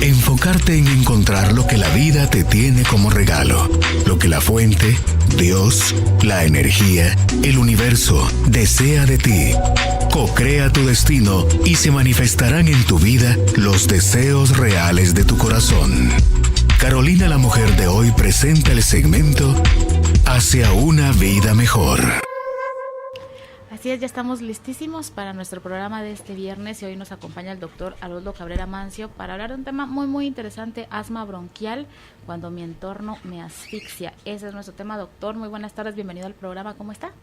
Enfocarte en encontrar lo que la vida te tiene como regalo, lo que la fuente, Dios, la energía, el universo desea de ti. Co-crea tu destino y se manifestarán en tu vida los deseos reales de tu corazón. Carolina, la mujer de hoy, presenta el segmento Hacia una vida mejor. Así es, ya estamos listísimos para nuestro programa de este viernes y hoy nos acompaña el doctor Haroldo Cabrera Mancio para hablar de un tema muy interesante, asma bronquial, cuando mi entorno me asfixia. Ese es nuestro tema, doctor. Muy buenas tardes, bienvenido al programa, ¿cómo está?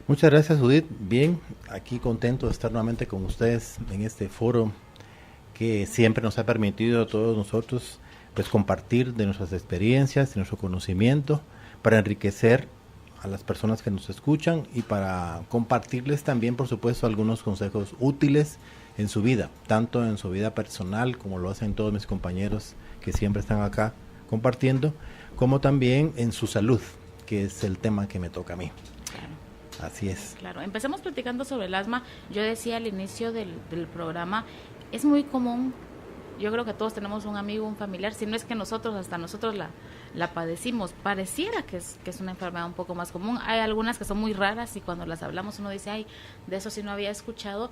Muchas gracias, Judith. Bien, aquí contento de estar nuevamente con ustedes en este foro que siempre nos ha permitido a todos nosotros pues compartir de nuestras experiencias, de nuestro conocimiento para enriquecer a las personas que nos escuchan y para compartirles también, por supuesto, algunos consejos útiles en su vida, tanto en su vida personal, como lo hacen todos mis compañeros que siempre están acá compartiendo, como también en su salud, que es el tema que me toca a mí. Claro. Así es. Claro, empecemos platicando sobre el asma. Yo decía al inicio del programa, es muy común. Yo creo que todos tenemos un amigo, un familiar, si no es que nosotros, hasta nosotros la padecimos. Pareciera que es una enfermedad un poco más común. Hay algunas que son muy raras y cuando las hablamos uno dice, ay, de eso sí no había escuchado.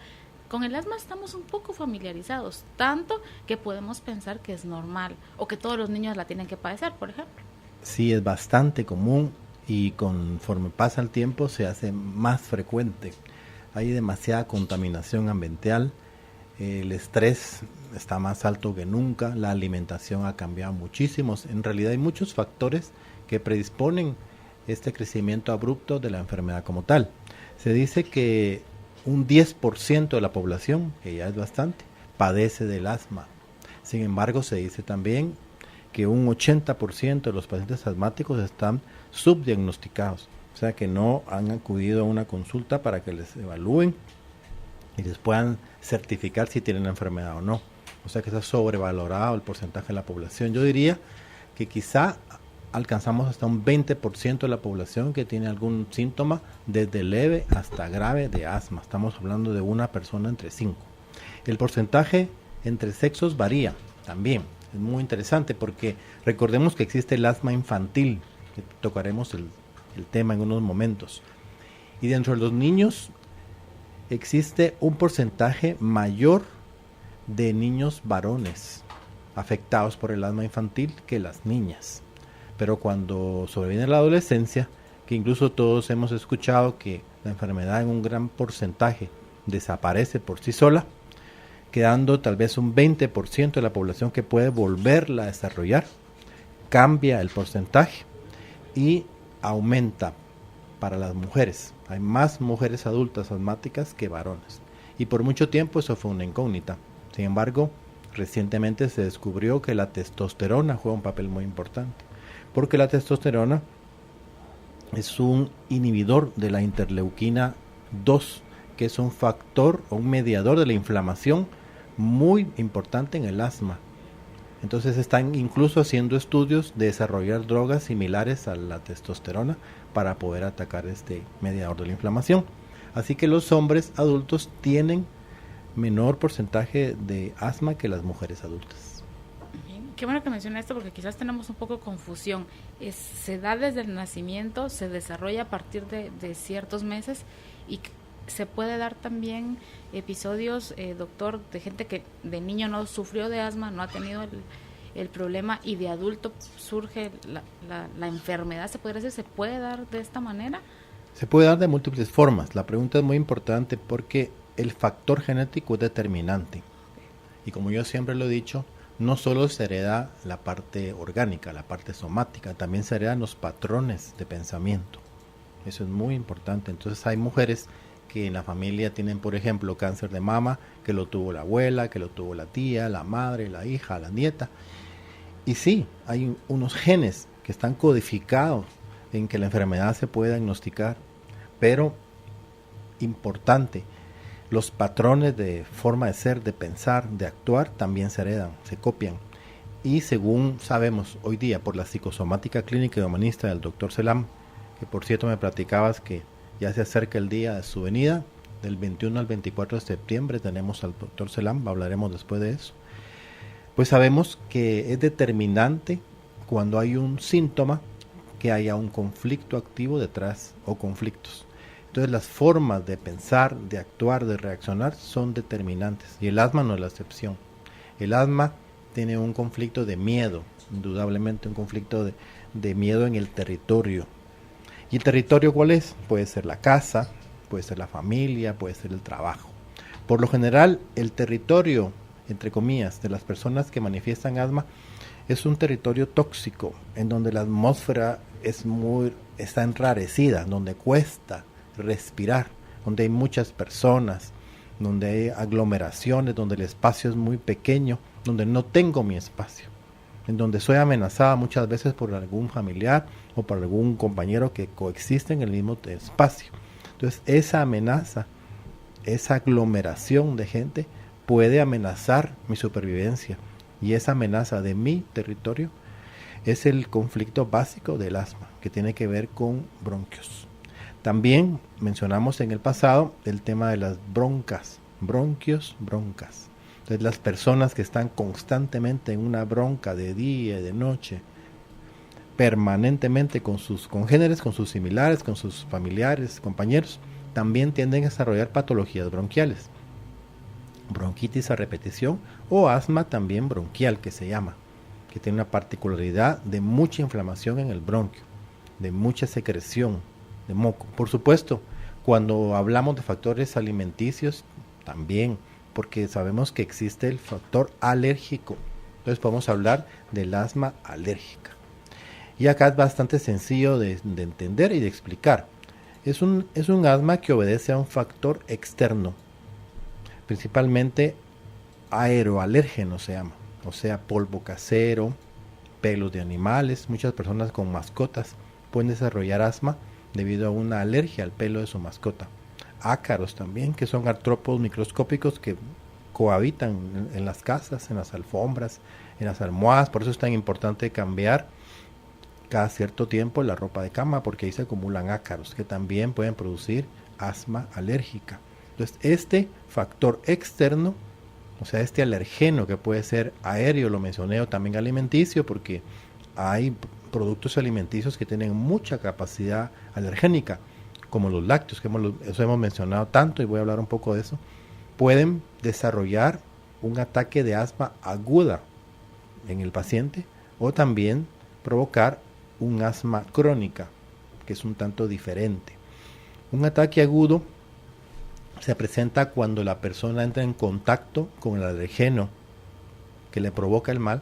Con el asma estamos un poco familiarizados, tanto que podemos pensar que es normal o que todos los niños la tienen que padecer, por ejemplo. Sí, es bastante común y conforme pasa el tiempo se hace más frecuente. Hay demasiada contaminación ambiental. El estrés está más alto que nunca, la alimentación ha cambiado muchísimo. En realidad hay muchos factores que predisponen este crecimiento abrupto de la enfermedad como tal. Se dice que un 10% de la población, que ya es bastante, padece del asma. Sin embargo, se dice también que un 80% de los pacientes asmáticos están subdiagnosticados, o sea que no han acudido a una consulta para que les evalúen y les puedan certificar si tienen la enfermedad o no. O sea que está sobrevalorado el porcentaje de la población. Yo diría que quizá alcanzamos hasta un 20% de la población que tiene algún síntoma desde leve hasta grave de asma. Estamos hablando de una persona entre 5. El porcentaje entre sexos varía también. Es muy interesante porque recordemos que existe el asma infantil, que tocaremos el tema en unos momentos. Y dentro de los niños existe un porcentaje mayor de niños varones afectados por el asma infantil que las niñas. Pero cuando sobreviene la adolescencia, que incluso todos hemos escuchado que la enfermedad en un gran porcentaje desaparece por sí sola, quedando tal vez un 20% de la población que puede volverla a desarrollar, cambia el porcentaje y aumenta para las mujeres. Hay más mujeres adultas asmáticas que varones. Y por mucho tiempo eso fue una incógnita. Sin embargo, recientemente se descubrió que la testosterona juega un papel muy importante. Porque la testosterona es un inhibidor de la interleuquina 2, que es un factor o un mediador de la inflamación muy importante en el asma. Entonces están incluso haciendo estudios de desarrollar drogas similares a la testosterona para poder atacar este mediador de la inflamación. Así que los hombres adultos tienen menor porcentaje de asma que las mujeres adultas. Qué bueno que menciona esto porque quizás tenemos un poco de confusión. Se da desde el nacimiento, se desarrolla a partir de ciertos meses y se puede dar también episodios, doctor, de gente que de niño no sufrió de asma, no ha tenido el problema y de adulto surge la enfermedad. ¿Se podría decir, se puede dar de esta manera? Se puede dar de múltiples formas. La pregunta es muy importante porque el factor genético es determinante. Y como yo siempre lo he dicho, no solo se hereda la parte orgánica, la parte somática, también se heredan los patrones de pensamiento. Eso es muy importante. Entonces hay mujeres que en la familia tienen, por ejemplo, cáncer de mama, que lo tuvo la abuela, que lo tuvo la tía, la madre, la hija, la nieta. Y sí, hay unos genes que están codificados en que la enfermedad se puede diagnosticar, pero importante, los patrones de forma de ser, de pensar, de actuar también se heredan, se copian. Y según sabemos hoy día por la psicosomática clínica y humanista del doctor Selam, que por cierto me platicabas que ya se acerca el día de su venida, del 21 al 24 de septiembre tenemos al doctor Selam, hablaremos después de eso. Pues sabemos que es determinante cuando hay un síntoma que haya un conflicto activo detrás o conflictos. Entonces las formas de pensar, de actuar, de reaccionar son determinantes y el asma no es la excepción. El asma tiene un conflicto de miedo, indudablemente un conflicto de miedo en el territorio. ¿Y el territorio cuál es? Puede ser la casa, puede ser la familia, puede ser el trabajo. Por lo general, el territorio, entre comillas, de las personas que manifiestan asma es un territorio tóxico, en donde la atmósfera está enrarecida, donde cuesta respirar, donde hay muchas personas, donde hay aglomeraciones, donde el espacio es muy pequeño, donde no tengo mi espacio, en donde soy amenazada muchas veces por algún familiar o por algún compañero que coexiste en el mismo espacio. Entonces esa amenaza, esa aglomeración de gente puede amenazar mi supervivencia, y esa amenaza de mi territorio es el conflicto básico del asma, que tiene que ver con bronquios. También mencionamos en el pasado el tema de las broncas, bronquios, broncas. Entonces las personas que están constantemente en una bronca de día y de noche, permanentemente con sus congéneres, con sus similares, con sus familiares, compañeros, también tienden a desarrollar patologías bronquiales. Bronquitis a repetición o asma también bronquial, que se llama, que tiene una particularidad de mucha inflamación en el bronquio, de mucha secreción de moco. Por supuesto, cuando hablamos de factores alimenticios, también, porque sabemos que existe el factor alérgico. Entonces podemos hablar del asma alérgica. Y acá es bastante sencillo de entender y de explicar. Es un asma que obedece a un factor externo, principalmente aeroalérgeno se llama, o sea, polvo casero, pelos de animales. Muchas personas con mascotas pueden desarrollar asma debido a una alergia al pelo de su mascota. Ácaros también, que son artrópodos microscópicos que cohabitan en las casas, en las alfombras, en las almohadas. Por eso es tan importante cambiar cada cierto tiempo la ropa de cama, porque ahí se acumulan ácaros que también pueden producir asma alérgica. Entonces este factor externo, o sea, este alergeno que puede ser aéreo, lo mencioné, o también alimenticio, porque hay productos alimenticios que tienen mucha capacidad alergénica, como los lácteos, que eso hemos mencionado tanto y voy a hablar un poco de eso, pueden desarrollar un ataque de asma aguda en el paciente o también provocar un asma crónica, que es un tanto diferente. Un ataque agudo se presenta cuando la persona entra en contacto con el alergeno que le provoca el mal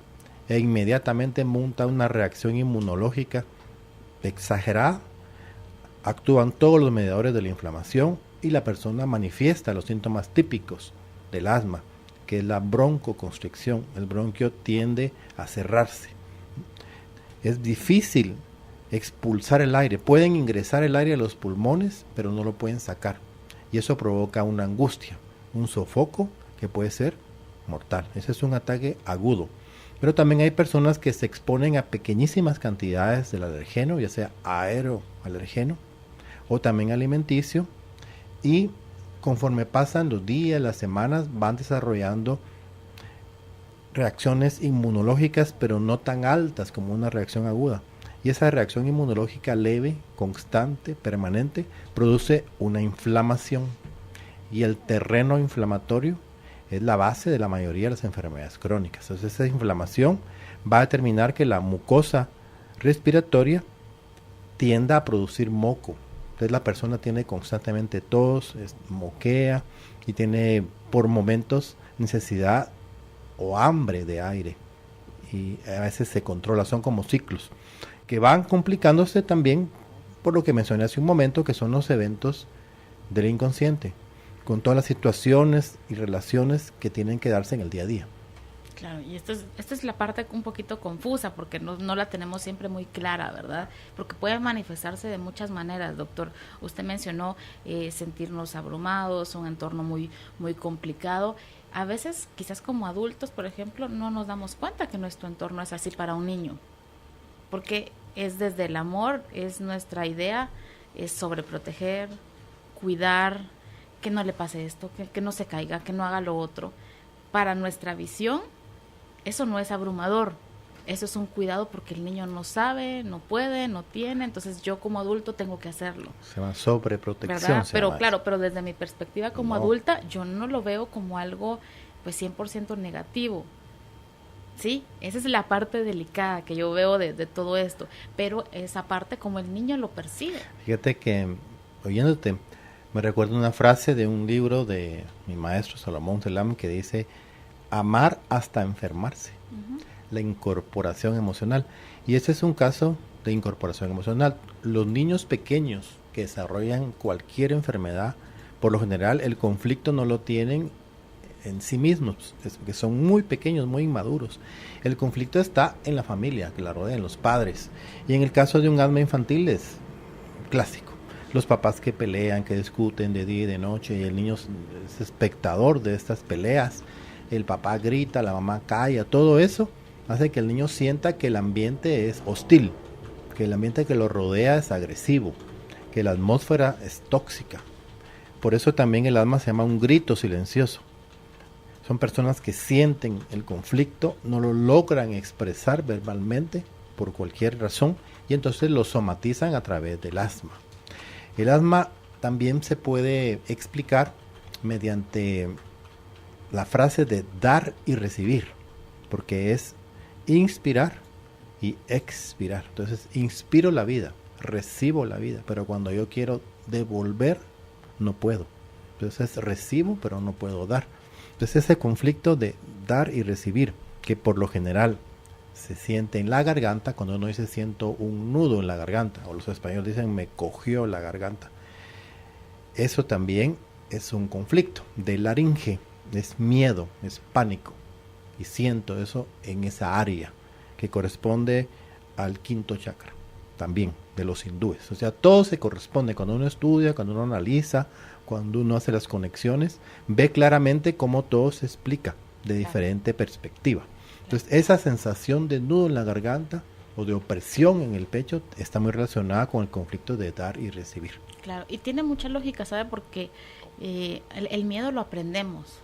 e inmediatamente monta una reacción inmunológica exagerada, actúan todos los mediadores de la inflamación y la persona manifiesta los síntomas típicos del asma, que es la broncoconstricción. El bronquio tiende a cerrarse. Es difícil expulsar el aire. Pueden ingresar el aire a los pulmones, pero no lo pueden sacar. Y eso provoca una angustia, un sofoco que puede ser mortal. Ese es un ataque agudo. Pero también hay personas que se exponen a pequeñísimas cantidades del alergeno, ya sea aeroalergeno o también alimenticio, y conforme pasan los días, las semanas, van desarrollando reacciones inmunológicas, pero no tan altas como una reacción aguda. Y esa reacción inmunológica leve, constante, permanente, produce una inflamación. Y el terreno inflamatorio es la base de la mayoría de las enfermedades crónicas. Entonces esa inflamación va a determinar que la mucosa respiratoria tienda a producir moco. Entonces la persona tiene constantemente tos, moquea y tiene por momentos necesidad o hambre de aire. Y a veces se controla, son como ciclos que van complicándose también por lo que mencioné hace un momento, que son los eventos del inconsciente, con todas las situaciones y relaciones que tienen que darse en el día a día. Claro, y esta es la parte un poquito confusa porque no la tenemos siempre muy clara, ¿verdad? Porque puede manifestarse de muchas maneras, doctor. Usted mencionó sentirnos abrumados, un entorno muy, muy complicado. A veces, quizás como adultos, por ejemplo, no nos damos cuenta que nuestro entorno es así para un niño, porque es desde el amor, es nuestra idea, es sobreproteger, cuidar, que no le pase esto, que no se caiga, que no haga lo otro. Para nuestra visión, eso no es abrumador. Eso es un cuidado porque el niño no sabe, no puede, no tiene, entonces yo como adulto tengo que hacerlo. Se llama sobreprotección. ¿Verdad? Pero claro, pero desde mi perspectiva como No. adulta, yo no lo veo como algo pues 100% negativo. Sí, esa es la parte delicada que yo veo de todo esto, pero esa parte como el niño lo percibe. Fíjate que, oyéndote, me recuerdo una frase de un libro de mi maestro Salomón Selam que dice, amar hasta enfermarse. La incorporación emocional. Y ese es un caso de incorporación emocional. Los niños pequeños que desarrollan cualquier enfermedad, por lo general el conflicto no lo tienen en sí mismos, que son muy pequeños, muy inmaduros. El conflicto está en la familia que la rodea, en los padres. Y en el caso de un asma infantil es clásico. Los papás que pelean, que discuten de día y de noche, y el niño es espectador de estas peleas. El papá grita, la mamá calla, todo eso hace que el niño sienta que el ambiente es hostil, que el ambiente que lo rodea es agresivo, que la atmósfera es tóxica. Por eso también el asma se llama un grito silencioso. Son personas que sienten el conflicto, no lo logran expresar verbalmente por cualquier razón y entonces lo somatizan a través del asma. El asma también se puede explicar mediante la frase de dar y recibir, porque es inspirar y expirar. Entonces inspiro la vida, recibo la vida, pero cuando yo quiero devolver no puedo. Entonces recibo pero no puedo dar. Entonces ese conflicto de dar y recibir, que por lo general se siente en la garganta, cuando uno dice siento un nudo en la garganta, o los españoles dicen me cogió la garganta, eso también es un conflicto de laringe, es miedo, es pánico. Y siento eso en esa área que corresponde al quinto chakra, también de los hindúes. O sea, todo se corresponde. Cuando uno estudia, cuando uno analiza, cuando uno hace las conexiones, ve claramente cómo todo se explica de diferente perspectiva. Entonces, esa sensación de nudo en la garganta o de opresión en el pecho está muy relacionada con el conflicto de dar y recibir. Claro, y tiene mucha lógica, ¿sabe? Porque el miedo lo aprendemos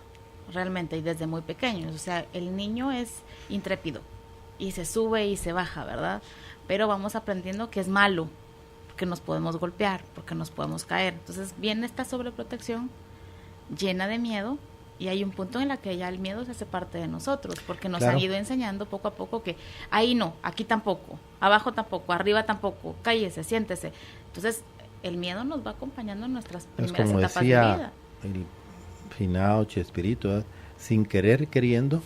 realmente y desde muy pequeños. O sea, el niño es intrépido y se sube y se baja, ¿verdad? Pero vamos aprendiendo que es malo, porque nos podemos golpear, porque nos podemos caer. Entonces viene esta sobreprotección llena de miedo y hay un punto en el que ya el miedo se hace parte de nosotros, porque nos han ido enseñando poco a poco que ahí no, aquí tampoco, abajo tampoco, arriba tampoco, cállese, siéntese. Entonces el miedo nos va acompañando en nuestras primeras etapas de vida. El finado Chespirito, sin querer queriendo,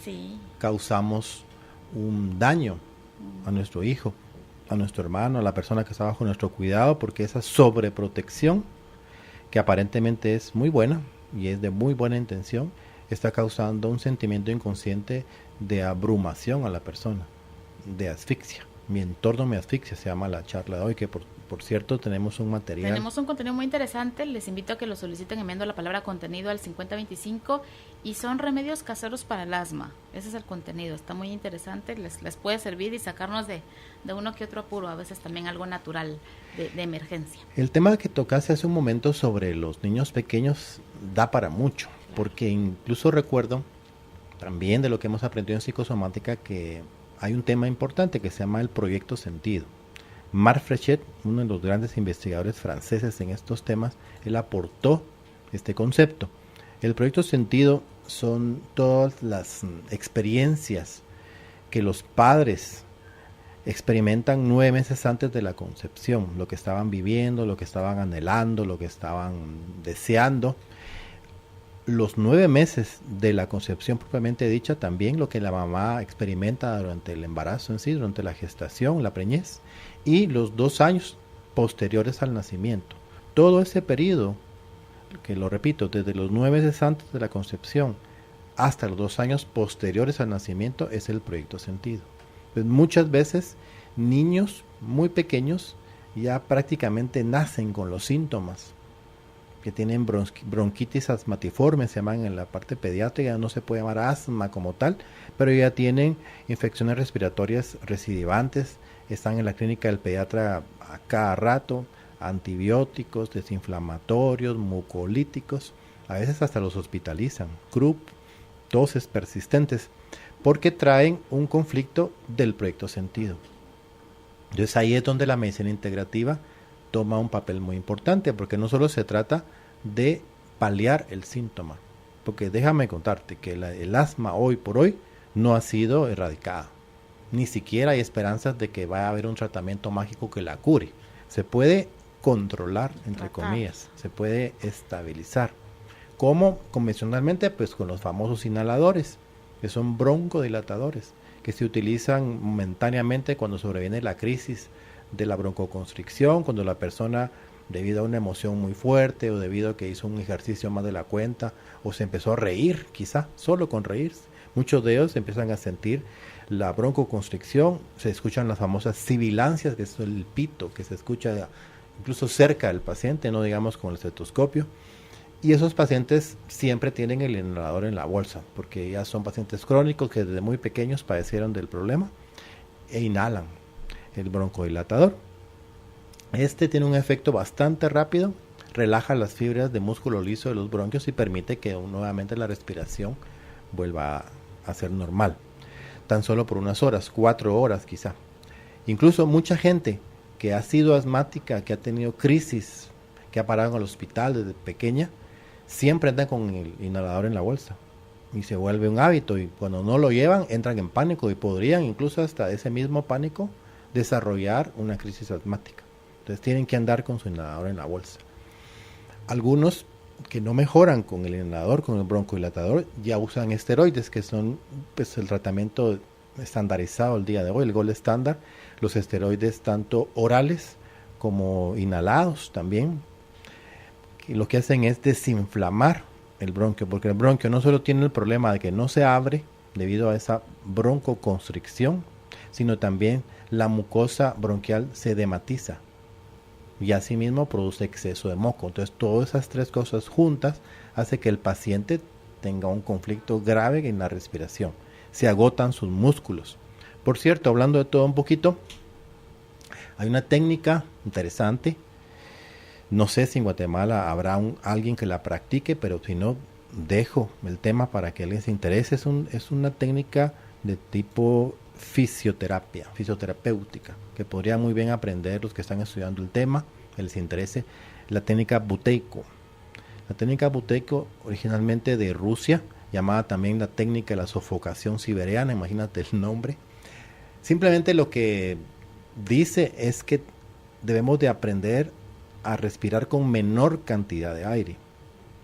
causamos un daño a nuestro hijo, a nuestro hermano, a la persona que está bajo nuestro cuidado, porque esa sobreprotección, que aparentemente es muy buena y es de muy buena intención, está causando un sentimiento inconsciente de abrumación a la persona, de asfixia. Mi entorno me asfixia, se llama la charla de hoy, que por cierto tenemos un material. Tenemos un contenido muy interesante, les invito a que lo soliciten enviando la palabra contenido al 5025 y son remedios caseros para el asma. Ese es el contenido, está muy interesante, les puede servir y sacarnos de uno que otro apuro, a veces también algo natural de emergencia. El tema que tocaste hace un momento sobre los niños pequeños da para mucho, porque incluso recuerdo también de lo que hemos aprendido en psicosomática que hay un tema importante que se llama el proyecto sentido. Marc Frechet, uno de los grandes investigadores franceses en estos temas, él aportó este concepto. El proyecto sentido son todas las experiencias que los padres experimentan 9 meses antes de la concepción, lo que estaban viviendo, lo que estaban anhelando, lo que estaban deseando. Los 9 meses de la concepción propiamente dicha, también lo que la mamá experimenta durante el embarazo en sí, durante la gestación, la preñez, y los 2 años posteriores al nacimiento. Todo ese periodo, que lo repito, desde los 9 meses antes de la concepción hasta los 2 años posteriores al nacimiento, es el proyecto sentido. Pues muchas veces niños muy pequeños ya prácticamente nacen con los síntomas, que tienen bronquitis asmatiforme, se llaman en la parte pediátrica, no se puede llamar asma como tal, pero ya tienen infecciones respiratorias recidivantes, están en la clínica del pediatra a cada rato, antibióticos, desinflamatorios, mucolíticos, a veces hasta los hospitalizan, croup, toses persistentes, porque traen un conflicto del proyecto sentido. Entonces ahí es donde la medicina integrativa toma un papel muy importante, porque no solo se trata de paliar el síntoma, porque déjame contarte que el asma hoy por hoy no ha sido erradicada, ni siquiera hay esperanzas de que vaya a haber un tratamiento mágico que la cure. Se puede controlar, entre comillas, se puede estabilizar, como convencionalmente pues con los famosos inhaladores, que son broncodilatadores, que se utilizan momentáneamente cuando sobreviene la crisis de la broncoconstricción, cuando la persona, debido a una emoción muy fuerte o debido a que hizo un ejercicio más de la cuenta o se empezó a reír, quizá solo con reírse, muchos de ellos empiezan a sentir la broncoconstricción, se escuchan las famosas sibilancias, que es el pito que se escucha incluso cerca del paciente, no digamos con el estetoscopio. Y esos pacientes siempre tienen el inhalador en la bolsa, porque ya son pacientes crónicos que desde muy pequeños padecieron del problema e inhalan el broncodilatador. Este tiene un efecto bastante rápido, relaja las fibras de músculo liso de los bronquios y permite que nuevamente la respiración vuelva a ser normal. Tan solo por unas horas, 4 horas quizá. Incluso mucha gente que ha sido asmática, que ha tenido crisis, que ha parado en el hospital desde pequeña, siempre andan con el inhalador en la bolsa y se vuelve un hábito, y cuando no lo llevan entran en pánico y podrían incluso hasta ese mismo pánico desarrollar una crisis asmática. Entonces tienen que andar con su inhalador en la bolsa. Algunos que no mejoran con el inhalador, con el broncodilatador, ya usan esteroides, que son pues el tratamiento estandarizado el día de hoy, el gold estándar, los esteroides tanto orales como inhalados también. Y lo que hacen es desinflamar el bronquio, porque el bronquio no solo tiene el problema de que no se abre debido a esa broncoconstricción, sino también la mucosa bronquial se edematiza y asimismo produce exceso de moco. Entonces todas esas tres cosas juntas hace que el paciente tenga un conflicto grave en la respiración. Se agotan sus músculos. Por cierto, hablando de todo un poquito, hay una técnica interesante. No sé si en Guatemala habrá alguien que la practique, pero si no, dejo el tema para que alguien se interese. Es una técnica de tipo fisioterapéutica, que podría muy bien aprender los que están estudiando el tema, que les interese, la técnica Buteyko. La técnica Buteyko, originalmente de Rusia, llamada también la técnica de la sofocación siberiana, imagínate el nombre. Simplemente lo que dice es que debemos de aprender a respirar con menor cantidad de aire,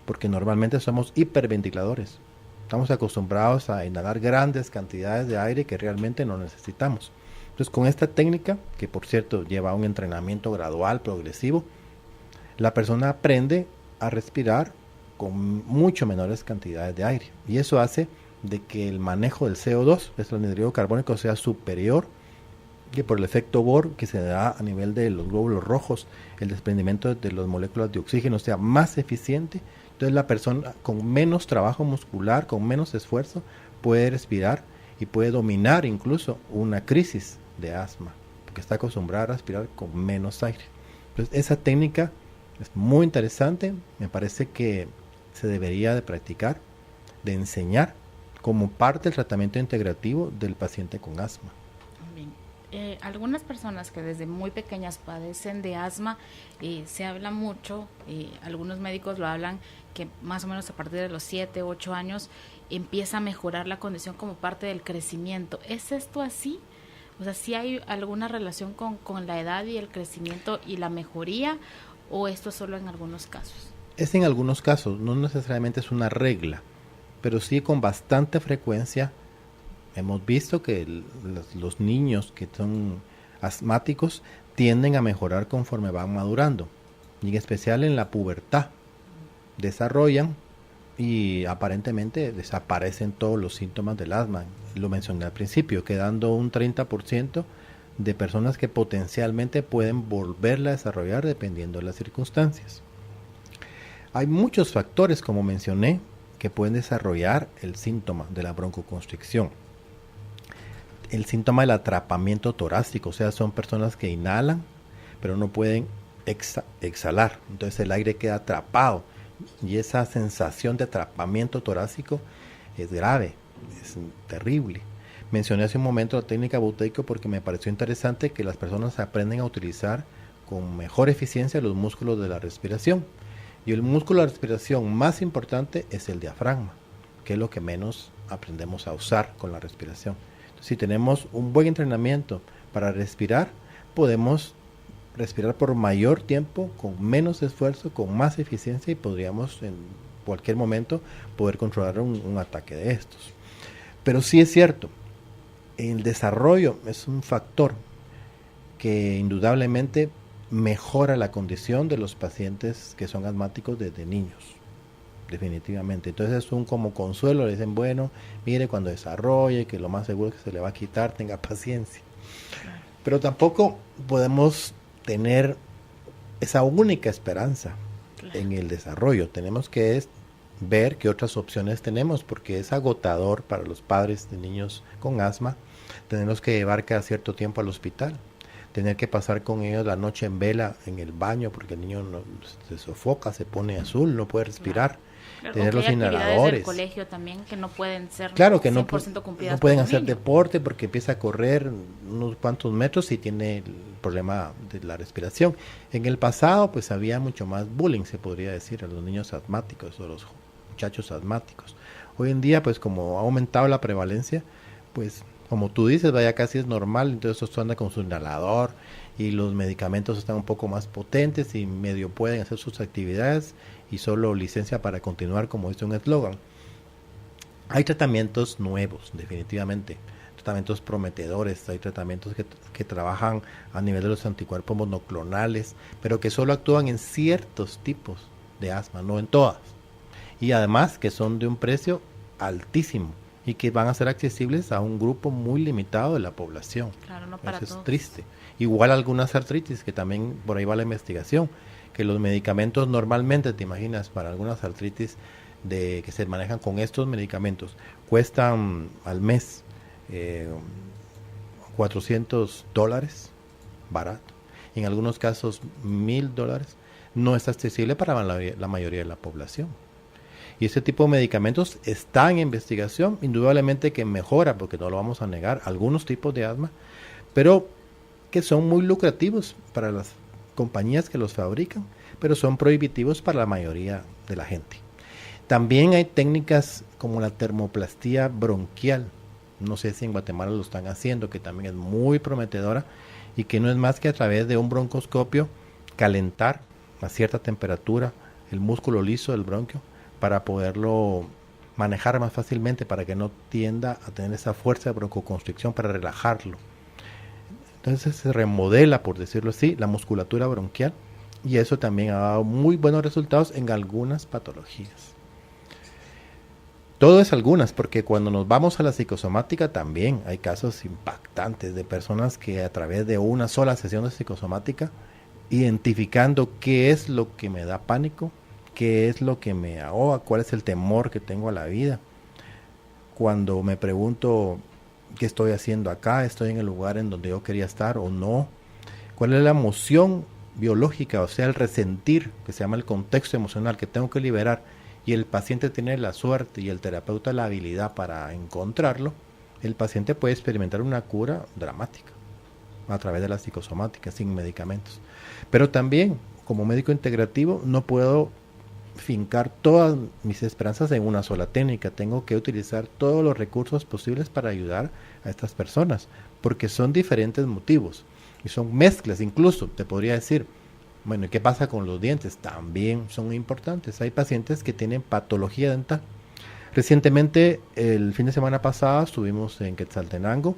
porque normalmente somos hiperventiladores. Estamos acostumbrados a inhalar grandes cantidades de aire que realmente no necesitamos. Entonces, con esta técnica, que por cierto lleva un entrenamiento gradual, progresivo, la persona aprende a respirar con mucho menores cantidades de aire. Y eso hace de que el manejo del CO2, el anhídrido carbónico, sea superior, que por el efecto Bohr que se da a nivel de los glóbulos rojos, el desprendimiento de las moléculas de oxígeno sea más eficiente. Entonces la persona con menos trabajo muscular, con menos esfuerzo, puede respirar y puede dominar incluso una crisis de asma, porque está acostumbrada a respirar con menos aire. Entonces esa técnica es muy interesante, me parece que se debería de practicar, de enseñar como parte del tratamiento integrativo del paciente con asma. Algunas personas que desde muy pequeñas padecen de asma, se habla mucho, algunos médicos lo hablan, que más o menos a partir de los 7, 8 años empieza a mejorar la condición como parte del crecimiento. ¿Es esto así? O sea, ¿sí hay alguna relación con la edad y el crecimiento y la mejoría, o esto es solo en algunos casos? Es en algunos casos, no necesariamente es una regla, pero sí con bastante frecuencia. Hemos visto que los niños que son asmáticos tienden a mejorar conforme van madurando, y en especial en la pubertad. Desarrollan y aparentemente desaparecen todos los síntomas del asma. Lo mencioné al principio, quedando un 30% de personas que potencialmente pueden volverla a desarrollar dependiendo de las circunstancias. Hay muchos factores, como mencioné, que pueden desarrollar el síntoma de la broncoconstricción. El síntoma del atrapamiento torácico, o sea, son personas que inhalan, pero no pueden exhalar. Entonces el aire queda atrapado y esa sensación de atrapamiento torácico es grave. es terrible. Mencioné hace un momento la técnica Buteyko porque me pareció interesante que las personas aprenden a utilizar con mejor eficiencia los músculos de la respiración. Y el músculo de la respiración más importante es el diafragma, que es lo que menos aprendemos a usar con la respiración. Entonces, si tenemos un buen entrenamiento para respirar, podemos respirar por mayor tiempo, con menos esfuerzo, con más eficiencia, y podríamos en cualquier momento poder controlar un ataque de estos. Pero sí es cierto, el desarrollo es un factor que indudablemente mejora la condición de los pacientes que son asmáticos desde niños, definitivamente. Entonces es un como consuelo, le dicen, bueno, mire, cuando desarrolle, que lo más seguro es que se le va a quitar, tenga paciencia. Pero tampoco podemos tener esa única esperanza en el desarrollo. Tenemos que ver qué otras opciones tenemos, porque es agotador para los padres de niños con asma tenerlos que llevar cada cierto tiempo al hospital, tener que pasar con ellos la noche en vela en el baño porque el niño se sofoca, se pone azul, no puede respirar. Claro. Tener los inhaladores. Del colegio también que no pueden ser claro que 100% cumplidas. No pueden hacer deporte porque empieza a correr unos cuantos metros y tiene el problema de la respiración. En el pasado pues había mucho más bullying, se podría decir, a los niños asmáticos o los muchachos asmáticos. Hoy en día pues como ha aumentado la prevalencia, pues como tú dices, vaya, casi es normal, entonces esto anda con su inhalador y los medicamentos están un poco más potentes y medio pueden hacer sus actividades y solo licencia para continuar, como dice un eslogan. Hay tratamientos nuevos, definitivamente, tratamientos prometedores, hay tratamientos que trabajan a nivel de los anticuerpos monoclonales, pero que solo actúan en ciertos tipos de asma, no en todas. Y además que son de un precio altísimo y que van a ser accesibles a un grupo muy limitado de la población. Claro, no para Eso todos. es triste. Igual algunas artritis, que también por ahí va la investigación, que los medicamentos normalmente, te imaginas, para algunas artritis que se manejan con estos medicamentos, cuestan al mes $400, barato. En algunos casos $1,000, no es accesible para la mayoría de la población. Y este tipo de medicamentos está en investigación, indudablemente que mejora, porque no lo vamos a negar, algunos tipos de asma, pero que son muy lucrativos para las compañías que los fabrican, pero son prohibitivos para la mayoría de la gente. También hay técnicas como la termoplastía bronquial, no sé si en Guatemala lo están haciendo, que también es muy prometedora y que no es más que a través de un broncoscopio calentar a cierta temperatura el músculo liso del bronquio para poderlo manejar más fácilmente, para que no tienda a tener esa fuerza de broncoconstricción, para relajarlo. Entonces se remodela, por decirlo así, la musculatura bronquial, y eso también ha dado muy buenos resultados en algunas patologías. Todo es algunas, porque cuando nos vamos a la psicosomática también hay casos impactantes de personas que a través de una sola sesión de psicosomática, identificando qué es lo que me da pánico, qué es lo que me ahoga, cuál es el temor que tengo a la vida. Cuando me pregunto qué estoy haciendo acá, estoy en el lugar en donde yo quería estar o no, cuál es la emoción biológica, o sea, el resentir, que se llama el contexto emocional que tengo que liberar, y el paciente tiene la suerte y el terapeuta la habilidad para encontrarlo, el paciente puede experimentar una cura dramática a través de la psicosomática, sin medicamentos. Pero también, como médico integrativo, no puedo fincar todas mis esperanzas en una sola técnica. Tengo que utilizar todos los recursos posibles para ayudar a estas personas, porque son diferentes motivos y son mezclas. Incluso te podría decir, bueno, ¿qué pasa con los dientes? También son importantes. Hay pacientes que tienen patología dental. Recientemente, el fin de semana pasado, estuvimos en Quetzaltenango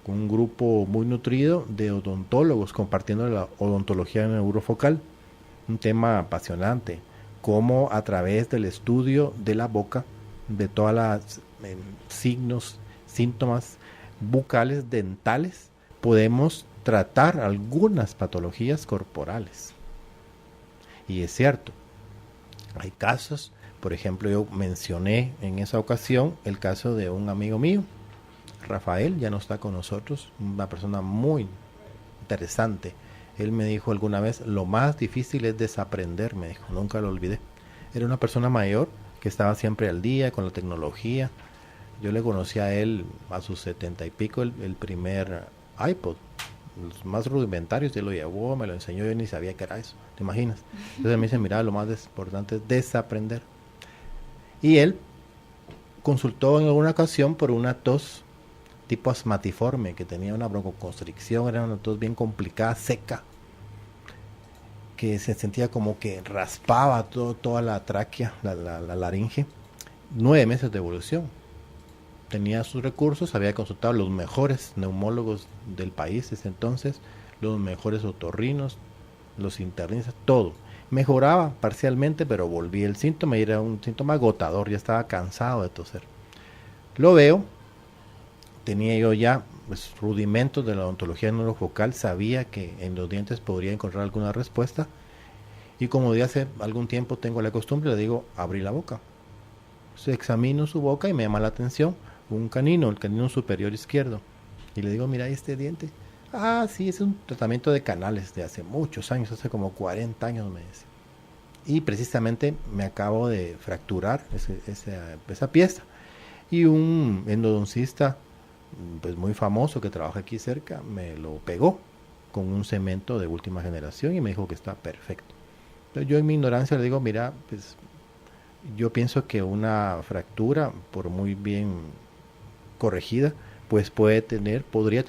con un grupo muy nutrido de odontólogos compartiendo la odontología neurofocal, un tema apasionante, cómo a través del estudio de la boca, de todas las signos, síntomas bucales, dentales, podemos tratar algunas patologías corporales. Y es cierto, hay casos, por ejemplo, yo mencioné en esa ocasión el caso de un amigo mío, Rafael, ya no está con nosotros, una persona muy interesante. Él me dijo alguna vez, lo más difícil es desaprender, me dijo, nunca lo olvidé. Era una persona mayor que estaba siempre al día con la tecnología, Yo le conocí a él a sus 70 y pico, el primer iPod, los más rudimentarios, él lo llevó, me lo enseñó, yo ni sabía qué era eso, ¿te imaginas? Entonces me dice, mira, lo más importante es desaprender. Y él consultó en alguna ocasión por una tos tipo asmatiforme, que tenía una broncoconstricción, era una tos bien complicada, seca, que se sentía como que raspaba toda la tráquea, la laringe. 9 meses de evolución. Tenía sus recursos, había consultado a los mejores neumólogos del país ese entonces, los mejores otorrinos, los internistas, todo. Mejoraba parcialmente, pero volvía el síntoma y era un síntoma agotador, ya estaba cansado de toser. Lo veo, tenía yo ya pues, rudimentos de la odontología neurofocal, sabía que en los dientes podría encontrar alguna respuesta, y como de hace algún tiempo tengo la costumbre, le digo, abrí la boca. Entonces, examino su boca y me llama la atención un canino, el canino superior izquierdo, y le digo, mira este diente. Ah, sí, es un tratamiento de canales de hace muchos años, hace como 40 años me dice. Y precisamente me acabo de fracturar esa pieza. Y un endodoncista pues muy famoso que trabaja aquí cerca me lo pegó con un cemento de última generación y me dijo que está perfecto. Entonces yo en mi ignorancia le digo, mira, pues yo pienso que una fractura, por muy bien corregida, pues podría tener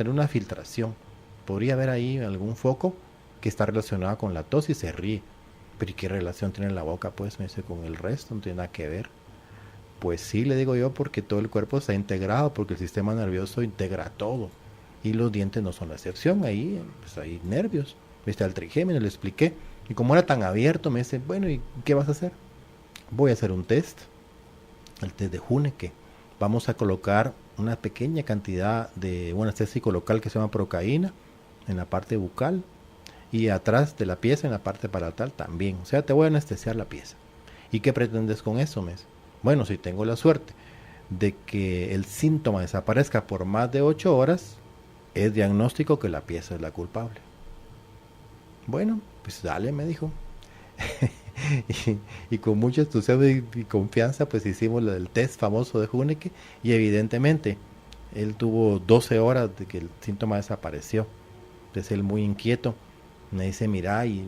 una filtración. Podría haber ahí algún foco que está relacionado con la tos y se ríe. Pero ¿y qué relación tiene la boca? Pues me dice, con el resto no tiene nada que ver. Pues sí, le digo yo, porque todo el cuerpo está integrado, porque el sistema nervioso integra todo. Y los dientes no son la excepción, ahí pues hay nervios. Está el trigémino, le expliqué. Y como era tan abierto, me dice, bueno, ¿y qué vas a hacer? Voy a hacer un test, el test de Huneke. Vamos a colocar una pequeña cantidad de un anestésico local que se llama procaína en la parte bucal y atrás de la pieza en la parte palatal también. O sea, te voy a anestesiar la pieza. ¿Y qué pretendes con eso, mes? Bueno, si tengo la suerte de que el síntoma desaparezca por más de 8 horas, es diagnóstico que la pieza es la culpable. Bueno, pues dale, me dijo. y con mucho entusiasmo y confianza pues hicimos el test famoso de Huneke y evidentemente él tuvo 12 horas de que el síntoma desapareció. Entonces él muy inquieto me dice, mira, ¿y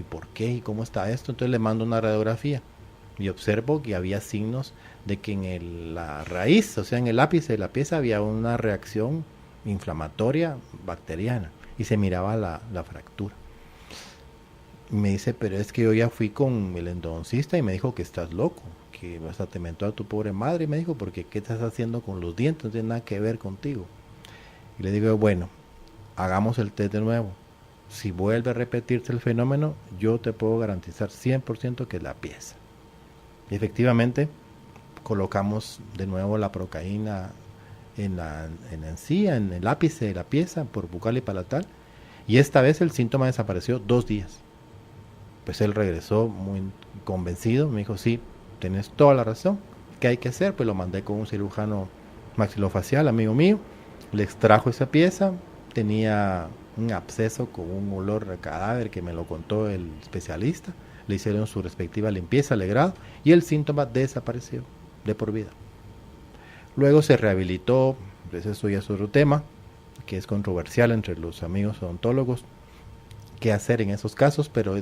por qué? ¿Y cómo está esto? Entonces le mando una radiografía y observo que había signos de que en la raíz, o sea en el ápice de la pieza había una reacción inflamatoria bacteriana y se miraba la fractura. Me dice, pero es que yo ya fui con el endodoncista y me dijo que estás loco, que hasta te mentó a tu pobre madre, y me dijo, porque ¿qué estás haciendo con los dientes? No tiene nada que ver contigo. Y le digo, bueno, hagamos el test de nuevo. Si vuelve a repetirse el fenómeno, yo te puedo garantizar 100% que es la pieza. Y efectivamente, colocamos de nuevo la procaína en la encía, en el ápice de la pieza, por bucal y palatal, y esta vez el síntoma desapareció 2 días. Pues él regresó muy convencido, me dijo, sí, tienes toda la razón, ¿qué hay que hacer? Pues lo mandé con un cirujano maxilofacial, amigo mío, le extrajo esa pieza, tenía un absceso con un olor a cadáver que me lo contó el especialista, le hicieron su respectiva limpieza, legrado, y el síntoma desapareció de por vida. Luego se rehabilitó, pues eso ya es otro tema, que es controversial entre los amigos odontólogos, qué hacer en esos casos, pero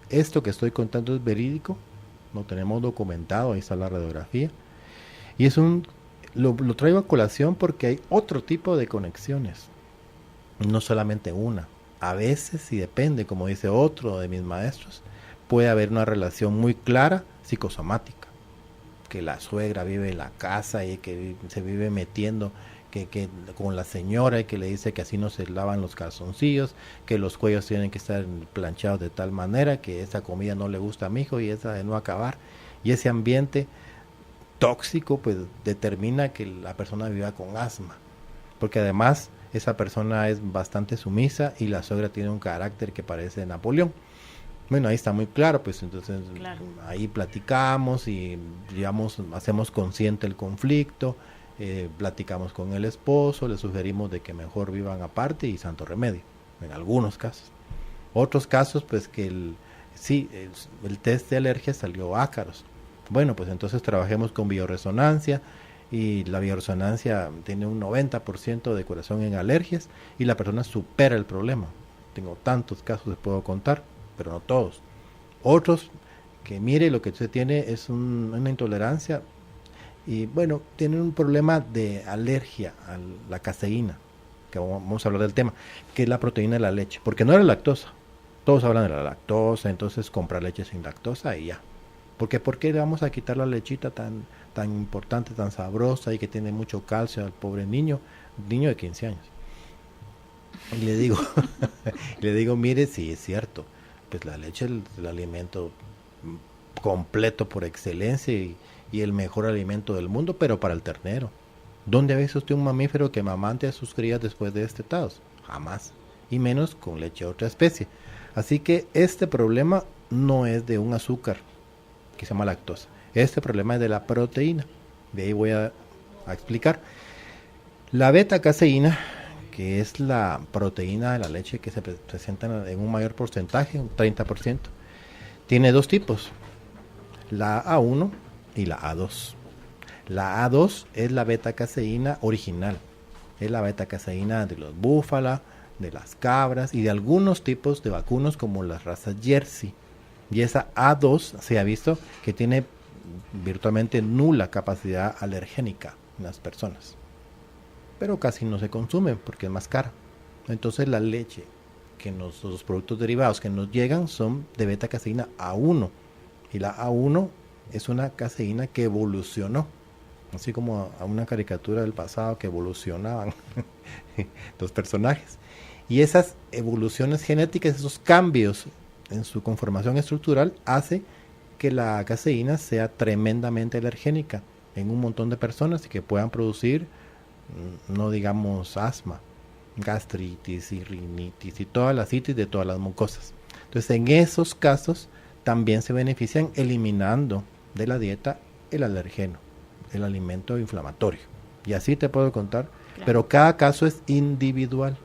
esto que estoy contando es verídico, lo tenemos documentado, ahí está la radiografía, y lo traigo a colación porque hay otro tipo de conexiones, no solamente una, a veces, y depende, como dice otro de mis maestros, puede haber una relación muy clara psicosomática, que la suegra vive en la casa y que se vive metiendo que con la señora y que le dice que así no se lavan los calzoncillos, que los cuellos tienen que estar planchados de tal manera, que esa comida no le gusta a mi hijo y esa de no acabar, y ese ambiente tóxico pues determina que la persona viva con asma, porque además esa persona es bastante sumisa y la suegra tiene un carácter que parece Napoleón. Bueno, ahí está muy claro, pues entonces claro. Ahí platicamos y digamos, hacemos consciente el conflicto, platicamos con el esposo, le sugerimos de que mejor vivan aparte y santo remedio, en algunos casos. Otros casos, pues que el test de alergia salió ácaros. Bueno, pues entonces trabajemos con bioresonancia y la bioresonancia tiene un 90% de curación en alergias y la persona supera el problema. Tengo tantos casos, les puedo contar, pero no todos. Otros que mire lo que usted tiene es una intolerancia y bueno, tienen un problema de alergia a la caseína, que vamos a hablar del tema, que es la proteína de la leche, porque no es la lactosa. Todos hablan de la lactosa, entonces compra leche sin lactosa y ya. Porque ¿por qué le vamos a quitar la lechita tan importante, tan sabrosa y que tiene mucho calcio al pobre niño de 15 años? Y le digo, mire, sí es cierto, pues la leche es el alimento completo por excelencia y el mejor alimento del mundo, pero para el ternero. ¿Dónde ha visto usted un mamífero que amamante a sus crías después de destetados? Jamás, y menos con leche de otra especie. Así que este problema no es de un azúcar que se llama lactosa. Este problema es de la proteína. De ahí voy a explicar. La beta-caseína, que es la proteína de la leche que se presenta en un mayor porcentaje, un 30%, tiene dos tipos, la A1 y la A2. La A2 es la beta-caseína original, es la beta-caseína de los búfalos, de las cabras y de algunos tipos de vacunos como las razas Jersey. Y esa A2 se ha visto que tiene virtualmente nula capacidad alergénica en las personas, pero casi no se consume porque es más cara. Entonces la leche los productos derivados que nos llegan son de beta caseína A1, y la A1 es una caseína que evolucionó, así como a una caricatura del pasado que evolucionaban los personajes, y esas evoluciones genéticas, esos cambios en su conformación estructural hace que la caseína sea tremendamente alergénica en un montón de personas y que puedan producir, no digamos asma, gastritis y rinitis y todas las itis de todas las mucosas. Entonces en esos casos también se benefician eliminando de la dieta el alergeno, el alimento inflamatorio. Y así te puedo contar, claro. Pero cada caso es individual.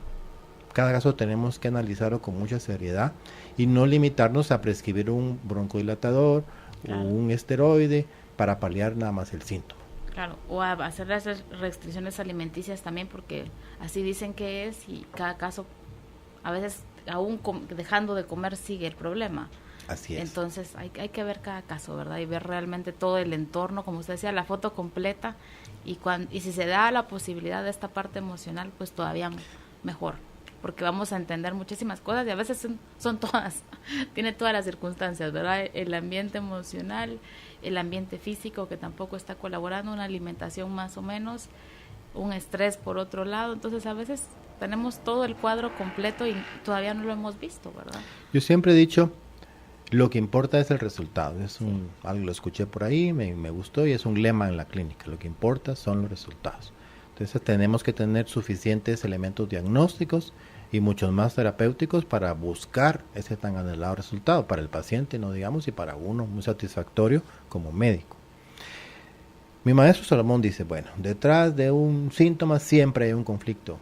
Cada caso tenemos que analizarlo con mucha seriedad y no limitarnos a prescribir un broncodilatador, claro, o un esteroide para paliar nada más el síntoma. Claro, o a hacer las restricciones alimenticias también, porque así dicen que es, y cada caso, a veces aún dejando de comer sigue el problema. Así es. Entonces hay que ver cada caso, ¿verdad? Y ver realmente todo el entorno, como usted decía, la foto completa, y si se da la posibilidad de esta parte emocional, pues todavía mejor, porque vamos a entender muchísimas cosas y a veces son todas, tiene todas las circunstancias, ¿verdad? El ambiente emocional, el ambiente físico que tampoco está colaborando, una alimentación más o menos, un estrés por otro lado, entonces a veces tenemos todo el cuadro completo y todavía no lo hemos visto, ¿verdad? Yo siempre he dicho, lo que importa es el resultado, algo lo escuché por ahí, me gustó y es un lema en la clínica, lo que importa son los resultados. Entonces tenemos que tener suficientes elementos diagnósticos y muchos más terapéuticos para buscar ese tan anhelado resultado para el paciente, no digamos, y para uno muy satisfactorio como médico. Mi maestro Salomón dice, bueno, detrás de un síntoma siempre hay un conflicto,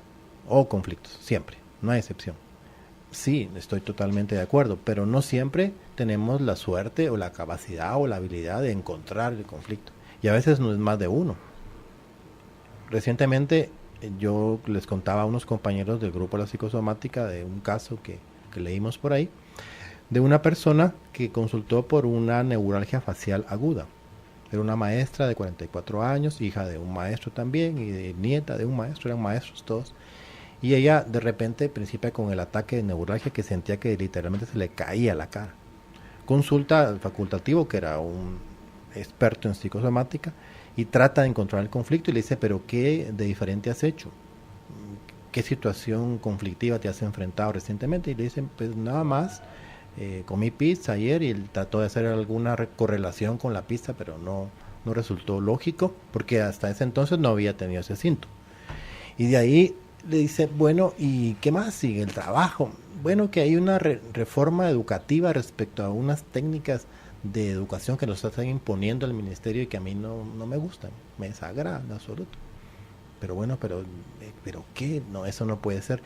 o conflictos, siempre, no hay excepción. Sí, estoy totalmente de acuerdo, pero no siempre tenemos la suerte o la capacidad o la habilidad de encontrar el conflicto, y a veces no es más de uno. Recientemente yo les contaba a unos compañeros del grupo de la psicosomática de un caso que leímos por ahí, de una persona que consultó por una neuralgia facial aguda. Era una maestra de 44 años, hija de un maestro también y de nieta de un maestro, eran maestros todos. Y ella de repente principia con el ataque de neuralgia que sentía que literalmente se le caía la cara. Consulta al facultativo, que era un experto en psicosomática, y trata de encontrar el conflicto y le dice, pero ¿qué de diferente has hecho? ¿Qué situación conflictiva te has enfrentado recientemente? Y le dicen, pues nada más, comí pizza ayer, y él trató de hacer alguna correlación con la pizza, pero no resultó lógico, porque hasta ese entonces no había tenido ese síntoma. Y de ahí le dice, bueno, ¿y qué más sigue? El trabajo. Bueno, que hay una reforma educativa respecto a unas técnicas de educación que nos están imponiendo el ministerio y que a mí no me gustan, me desagradan en absoluto. Pero bueno, pero ¿qué? No, eso no puede ser.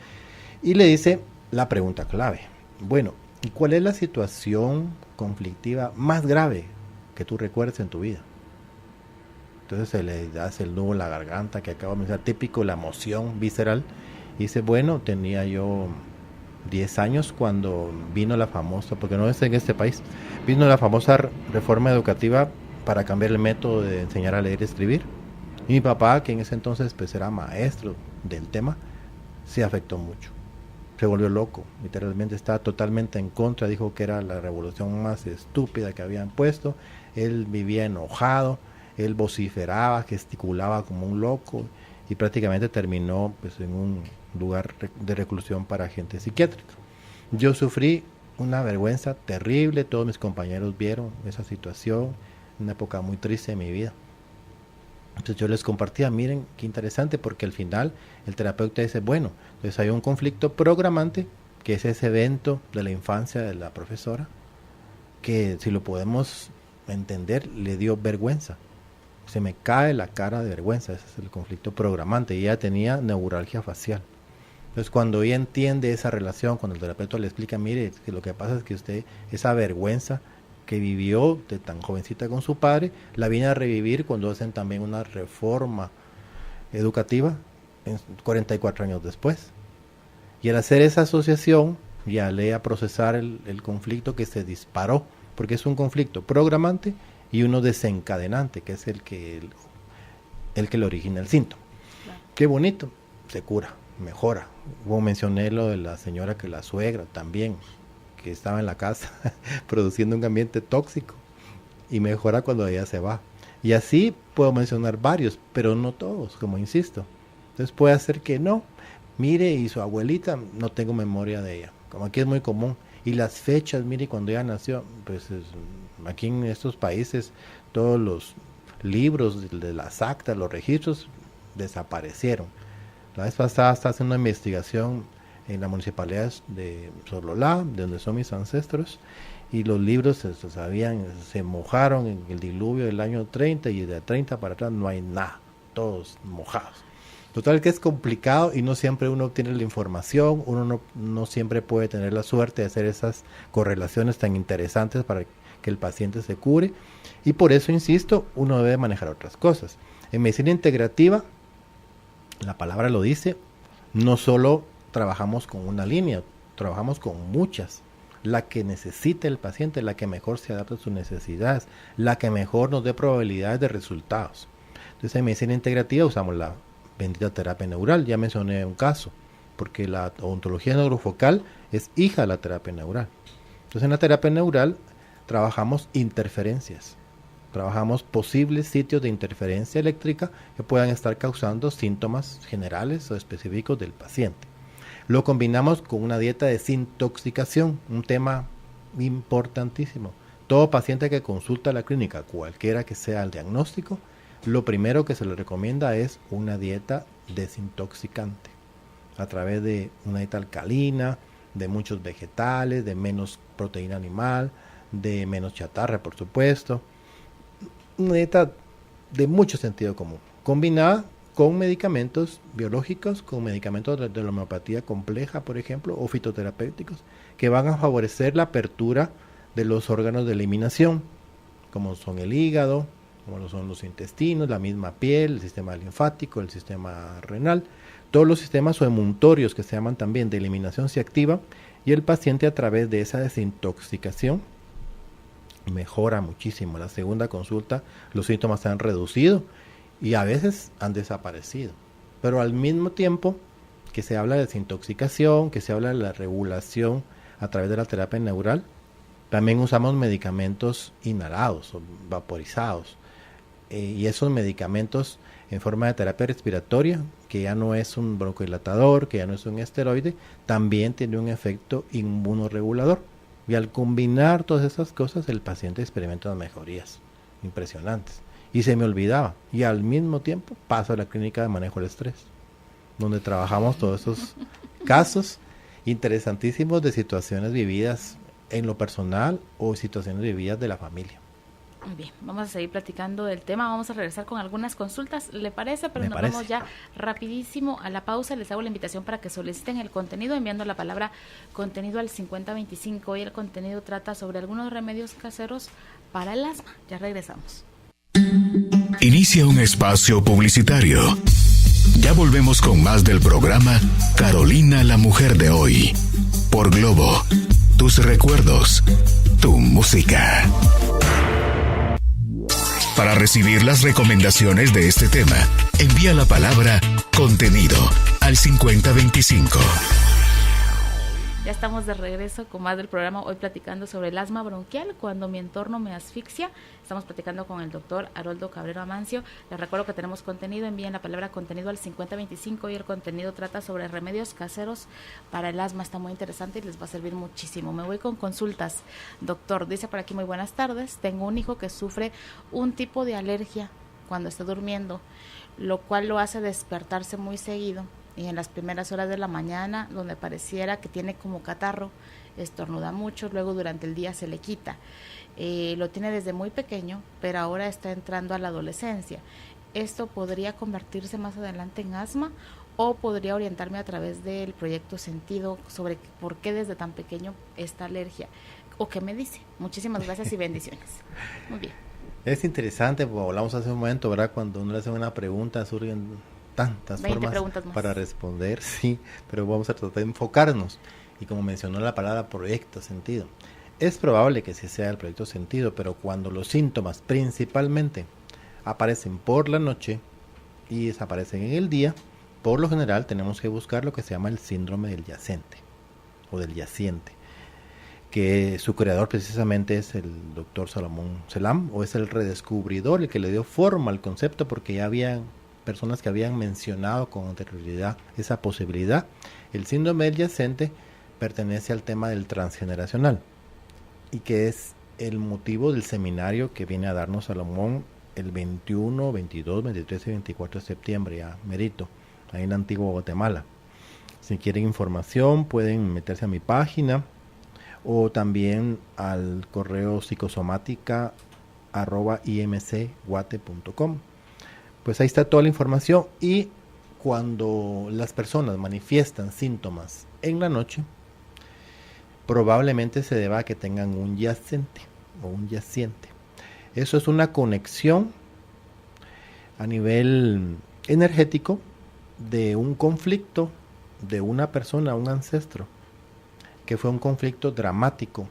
Y le dice la pregunta clave. Bueno, ¿y cuál es la situación conflictiva más grave que tú recuerdes en tu vida? Entonces se le hace el nudo en la garganta, que acabo de mencionar, típico, la emoción visceral. Y dice, bueno, tenía yo 10 años cuando vino la famosa, porque no es en este país, vino la famosa reforma educativa para cambiar el método de enseñar a leer y escribir. Y mi papá, que en ese entonces pues era maestro del tema, se afectó mucho. Se volvió loco, literalmente estaba totalmente en contra, dijo que era la revolución más estúpida que habían puesto. Él vivía enojado, él vociferaba, gesticulaba como un loco y prácticamente terminó pues en un lugar de reclusión para gente psiquiátrica. Yo sufrí una vergüenza terrible, todos mis compañeros vieron esa situación, una época muy triste de mi vida. Entonces yo les compartía, miren qué interesante, porque al final el terapeuta dice, bueno, entonces hay un conflicto programante, que es ese evento de la infancia de la profesora, que si lo podemos entender, le dio vergüenza. Se me cae la cara de vergüenza, ese es el conflicto programante, y ella tenía neuralgia facial. Entonces cuando ella entiende esa relación, cuando el terapeuta le explica, mire, que lo que pasa es que usted, esa vergüenza que vivió de tan jovencita con su padre, la viene a revivir cuando hacen también una reforma educativa 44 años después. Y al hacer esa asociación, ya le a procesar el conflicto que se disparó, porque es un conflicto programante y uno desencadenante, que es el que le origina el síntoma. Claro. Qué bonito, se cura, mejora. Como mencioné lo de la señora que la suegra también, que estaba en la casa produciendo un ambiente tóxico, y mejora cuando ella se va. Y así puedo mencionar varios, pero no todos, como insisto. Entonces puede ser que no, mire, y su abuelita, no tengo memoria de ella, como aquí es muy común. Y las fechas, mire, cuando ella nació, pues aquí en estos países todos los libros de las actas, los registros desaparecieron. La vez pasada estaba haciendo una investigación en la municipalidad de Sololá, de donde son mis ancestros, y los libros se mojaron en el diluvio del año 30, y de 30 para atrás no hay nada, todos mojados. Total que es complicado y no siempre uno obtiene la información, uno no siempre puede tener la suerte de hacer esas correlaciones tan interesantes para que el paciente se cure, y por eso, insisto, uno debe manejar otras cosas. En medicina integrativa, la palabra lo dice, no solo trabajamos con una línea, trabajamos con muchas, la que necesite el paciente, la que mejor se adapte a sus necesidades, la que mejor nos dé probabilidades de resultados. Entonces en medicina integrativa usamos la bendita terapia neural, ya mencioné un caso, porque la odontología neurofocal es hija de la terapia neural. Entonces en la terapia neural trabajamos interferencias, trabajamos posibles sitios de interferencia eléctrica que puedan estar causando síntomas generales o específicos del paciente. Lo combinamos con una dieta de desintoxicación, un tema importantísimo. Todo paciente que consulta a la clínica, cualquiera que sea el diagnóstico, lo primero que se le recomienda es una dieta desintoxicante, a través de una dieta alcalina, de muchos vegetales, de menos proteína animal, de menos chatarra, por supuesto. Una dieta de mucho sentido común, combinada con medicamentos biológicos, con medicamentos de la homeopatía compleja, por ejemplo, o fitoterapéuticos, que van a favorecer la apertura de los órganos de eliminación, como son el hígado, como lo son los intestinos, la misma piel, el sistema linfático, el sistema renal. Todos los sistemas emuntorios que se llaman también de eliminación se activan, y el paciente, a través de esa desintoxicación, mejora muchísimo. La segunda consulta los síntomas se han reducido y a veces han desaparecido, pero al mismo tiempo que se habla de desintoxicación, que se habla de la regulación a través de la terapia neural, también usamos medicamentos inhalados o vaporizados, y esos medicamentos en forma de terapia respiratoria, que ya no es un broncodilatador, que ya no es un esteroide, también tiene un efecto inmunorregulador, y al combinar todas esas cosas el paciente experimenta mejorías impresionantes. Y se me olvidaba, y al mismo tiempo paso a la clínica de manejo del estrés, donde trabajamos todos esos casos interesantísimos de situaciones vividas en lo personal o situaciones vividas de la familia. Muy bien, vamos a seguir platicando del tema, vamos a regresar con algunas consultas, ¿le parece? Pero nos vamos ya rapidísimo a la pausa. Les hago la invitación para que soliciten el contenido enviando la palabra contenido al 5025. Hoy el contenido trata sobre algunos remedios caseros para el asma. Ya regresamos. Inicia un espacio publicitario. Ya volvemos con más del programa Carolina, la mujer de hoy. Por Globo, tus recuerdos, tu música. Para recibir las recomendaciones de este tema, envía la palabra contenido al 5025. Ya estamos de regreso con más del programa, hoy platicando sobre el asma bronquial, cuando mi entorno me asfixia. Estamos platicando con el doctor Haroldo Cabrero Amancio. Les recuerdo que tenemos contenido, envíen la palabra contenido al 5025 y el contenido trata sobre remedios caseros para el asma. Está muy interesante y les va a servir muchísimo. Me voy con consultas. Doctor, dice por aquí, muy buenas tardes. Tengo un hijo que sufre un tipo de alergia cuando está durmiendo, lo cual lo hace despertarse muy seguido. Y en las primeras horas de la mañana, donde pareciera que tiene como catarro, estornuda mucho, luego durante el día se le quita. Lo tiene desde muy pequeño, pero ahora está entrando a la adolescencia. ¿Esto podría convertirse más adelante en asma o podría orientarme a través del proyecto Sentido sobre por qué desde tan pequeño esta alergia? ¿O qué me dice? Muchísimas gracias y bendiciones. Muy bien. Es interesante, pues, hablamos hace un momento, ¿verdad? Cuando uno le hace una pregunta surgen tantas formas para responder, sí, pero vamos a tratar de enfocarnos. Y como mencionó la palabra proyecto sentido, es probable que sí sea el proyecto sentido, pero cuando los síntomas principalmente aparecen por la noche y desaparecen en el día, por lo general tenemos que buscar lo que se llama el síndrome del yacente o del yaciente, que su creador precisamente es el doctor Salomón Selam, o es el redescubridor, el que le dio forma al concepto, porque ya había personas que habían mencionado con anterioridad esa posibilidad. El síndrome del yacente pertenece al tema del transgeneracional y que es el motivo del seminario que viene a darnos Salomón el 21, 22, 23 y 24 de septiembre, a Merito, ahí en Antigua Guatemala. Si quieren información pueden meterse a mi página o también al correo psicosomática@imcguate.com. Pues ahí está toda la información. Y cuando las personas manifiestan síntomas en la noche, probablemente se deba a que tengan un yacente o un yaciente. Eso es una conexión a nivel energético de un conflicto de una persona, un ancestro, que fue un conflicto dramático,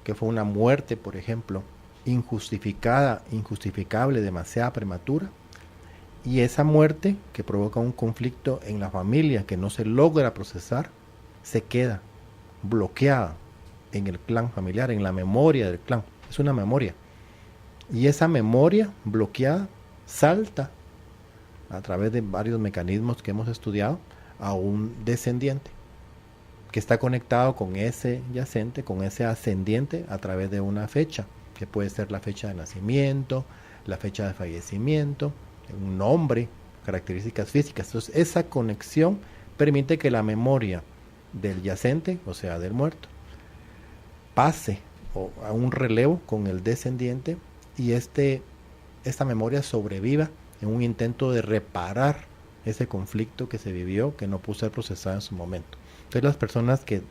que fue una muerte, por ejemplo, injustificada, injustificable, demasiado prematura. Y esa muerte que provoca un conflicto en la familia que no se logra procesar, se queda bloqueada en el clan familiar, en la memoria del clan. Es una memoria. Y esa memoria bloqueada salta a través de varios mecanismos que hemos estudiado a un descendiente que está conectado con ese yacente, con ese ascendiente a través de una fecha, que puede ser la fecha de nacimiento, la fecha de fallecimiento, un nombre, características físicas. Entonces esa conexión permite que la memoria del yacente, o sea del muerto, pase a un relevo con el descendiente y esta memoria sobreviva en un intento de reparar ese conflicto que se vivió, que no pudo ser procesado en su momento. Entonces las personas que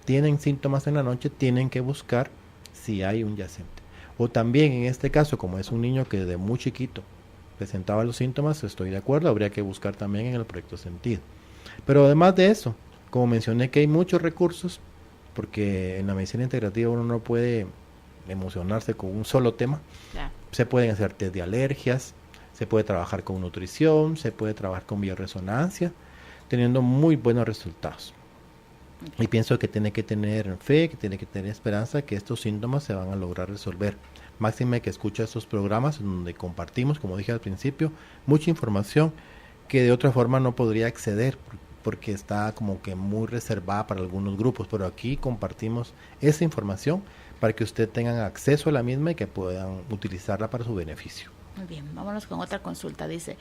tienen síntomas en la noche tienen que buscar si hay un yacente. O también en este caso, como es un niño que desde muy chiquito presentaba los síntomas, estoy de acuerdo, habría que buscar también en el proyecto Sentido. Pero además de eso, como mencioné que hay muchos recursos, porque en la medicina integrativa uno no puede emocionarse con un solo tema. Yeah. Se pueden hacer test de alergias, se puede trabajar con nutrición, se puede trabajar con bioresonancia, teniendo muy buenos resultados. Y pienso que tiene que tener fe, que tiene que tener esperanza, que estos síntomas se van a lograr resolver. Máxime que escucha estos programas donde compartimos, como dije al principio, mucha información que de otra forma no podría acceder porque está como que muy reservada para algunos grupos, pero aquí compartimos esa información para que usted tenga acceso a la misma y que puedan utilizarla para su beneficio. Muy bien, vámonos con otra consulta. Dice,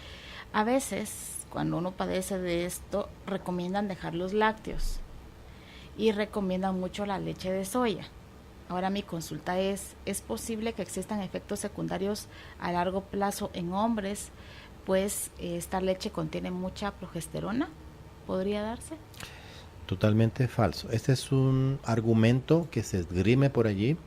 a veces cuando uno padece de esto recomiendan dejar los lácteos y recomiendan mucho la leche de soya. Ahora mi consulta ¿es posible que existan efectos secundarios a largo plazo en hombres? Pues esta leche contiene mucha progesterona. ¿Podría darse? Totalmente falso. Este es un argumento que se esgrime por allí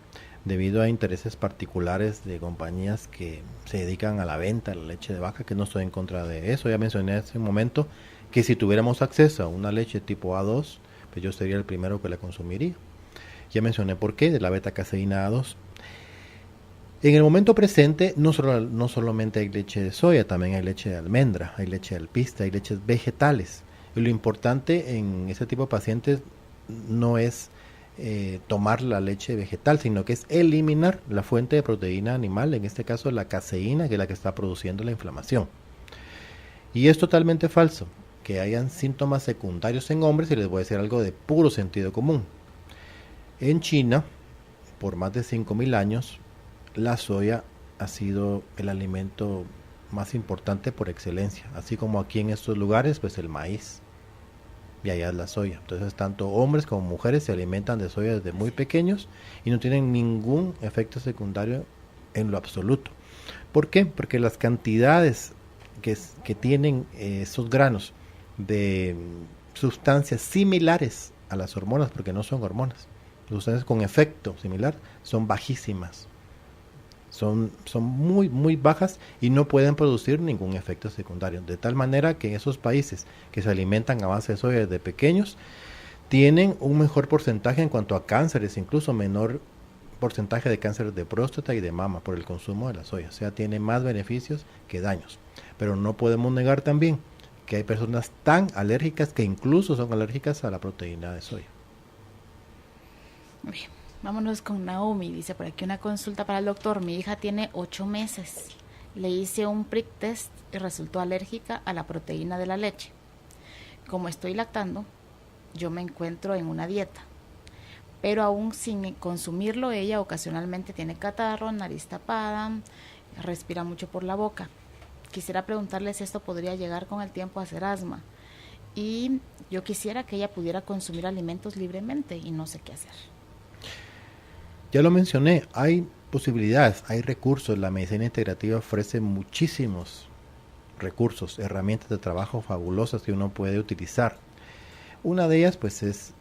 debido a intereses particulares de compañías que se dedican a la venta de la leche de vaca, que no estoy en contra de eso. Ya mencioné hace un momento que si tuviéramos acceso a una leche tipo A2, pues yo sería el primero que la consumiría. Ya mencioné por qué, de la beta-caseína A2. En el momento presente no solamente hay leche de soya, también hay leche de almendra, hay leche de alpiste, hay leches vegetales. Y lo importante en ese tipo de pacientes no es tomar la leche vegetal, sino que es eliminar la fuente de proteína animal, en este caso la caseína, que es la que está produciendo la inflamación. Y es totalmente falso que hayan síntomas secundarios en hombres, y les voy a decir algo de puro sentido común. En China, por más de 5.000 años, la soya ha sido el alimento más importante por excelencia, así como aquí en estos lugares, pues el maíz, y allá es la soya. Entonces tanto hombres como mujeres se alimentan de soya desde muy pequeños y no tienen ningún efecto secundario en lo absoluto. ¿Por qué? Porque las cantidades que tienen esos granos de sustancias similares a las hormonas, porque no son hormonas, sustancias con efecto similar, son bajísimas. Son muy, muy bajas y no pueden producir ningún efecto secundario. De tal manera que en esos países que se alimentan a base de soya desde pequeños, tienen un mejor porcentaje en cuanto a cánceres, incluso menor porcentaje de cáncer de próstata y de mama por el consumo de la soya. O sea, tiene más beneficios que daños. Pero no podemos negar también que hay personas tan alérgicas que incluso son alérgicas a la proteína de soya. Bien. Vámonos con Naomi, dice por aquí una consulta para el doctor. Mi hija tiene 8 meses. Le hice un prick test y resultó alérgica a la proteína de la leche. Como estoy lactando, yo me encuentro en una dieta. Pero aún sin consumirlo, ella ocasionalmente tiene catarro, nariz tapada, respira mucho por la boca. Quisiera preguntarle si esto podría llegar con el tiempo a ser asma. Y yo quisiera que ella pudiera consumir alimentos libremente y no sé qué hacer. Ya lo mencioné, hay posibilidades, hay recursos. La medicina integrativa ofrece muchísimos recursos, herramientas de trabajo fabulosas que uno puede utilizar. Una de ellas pues es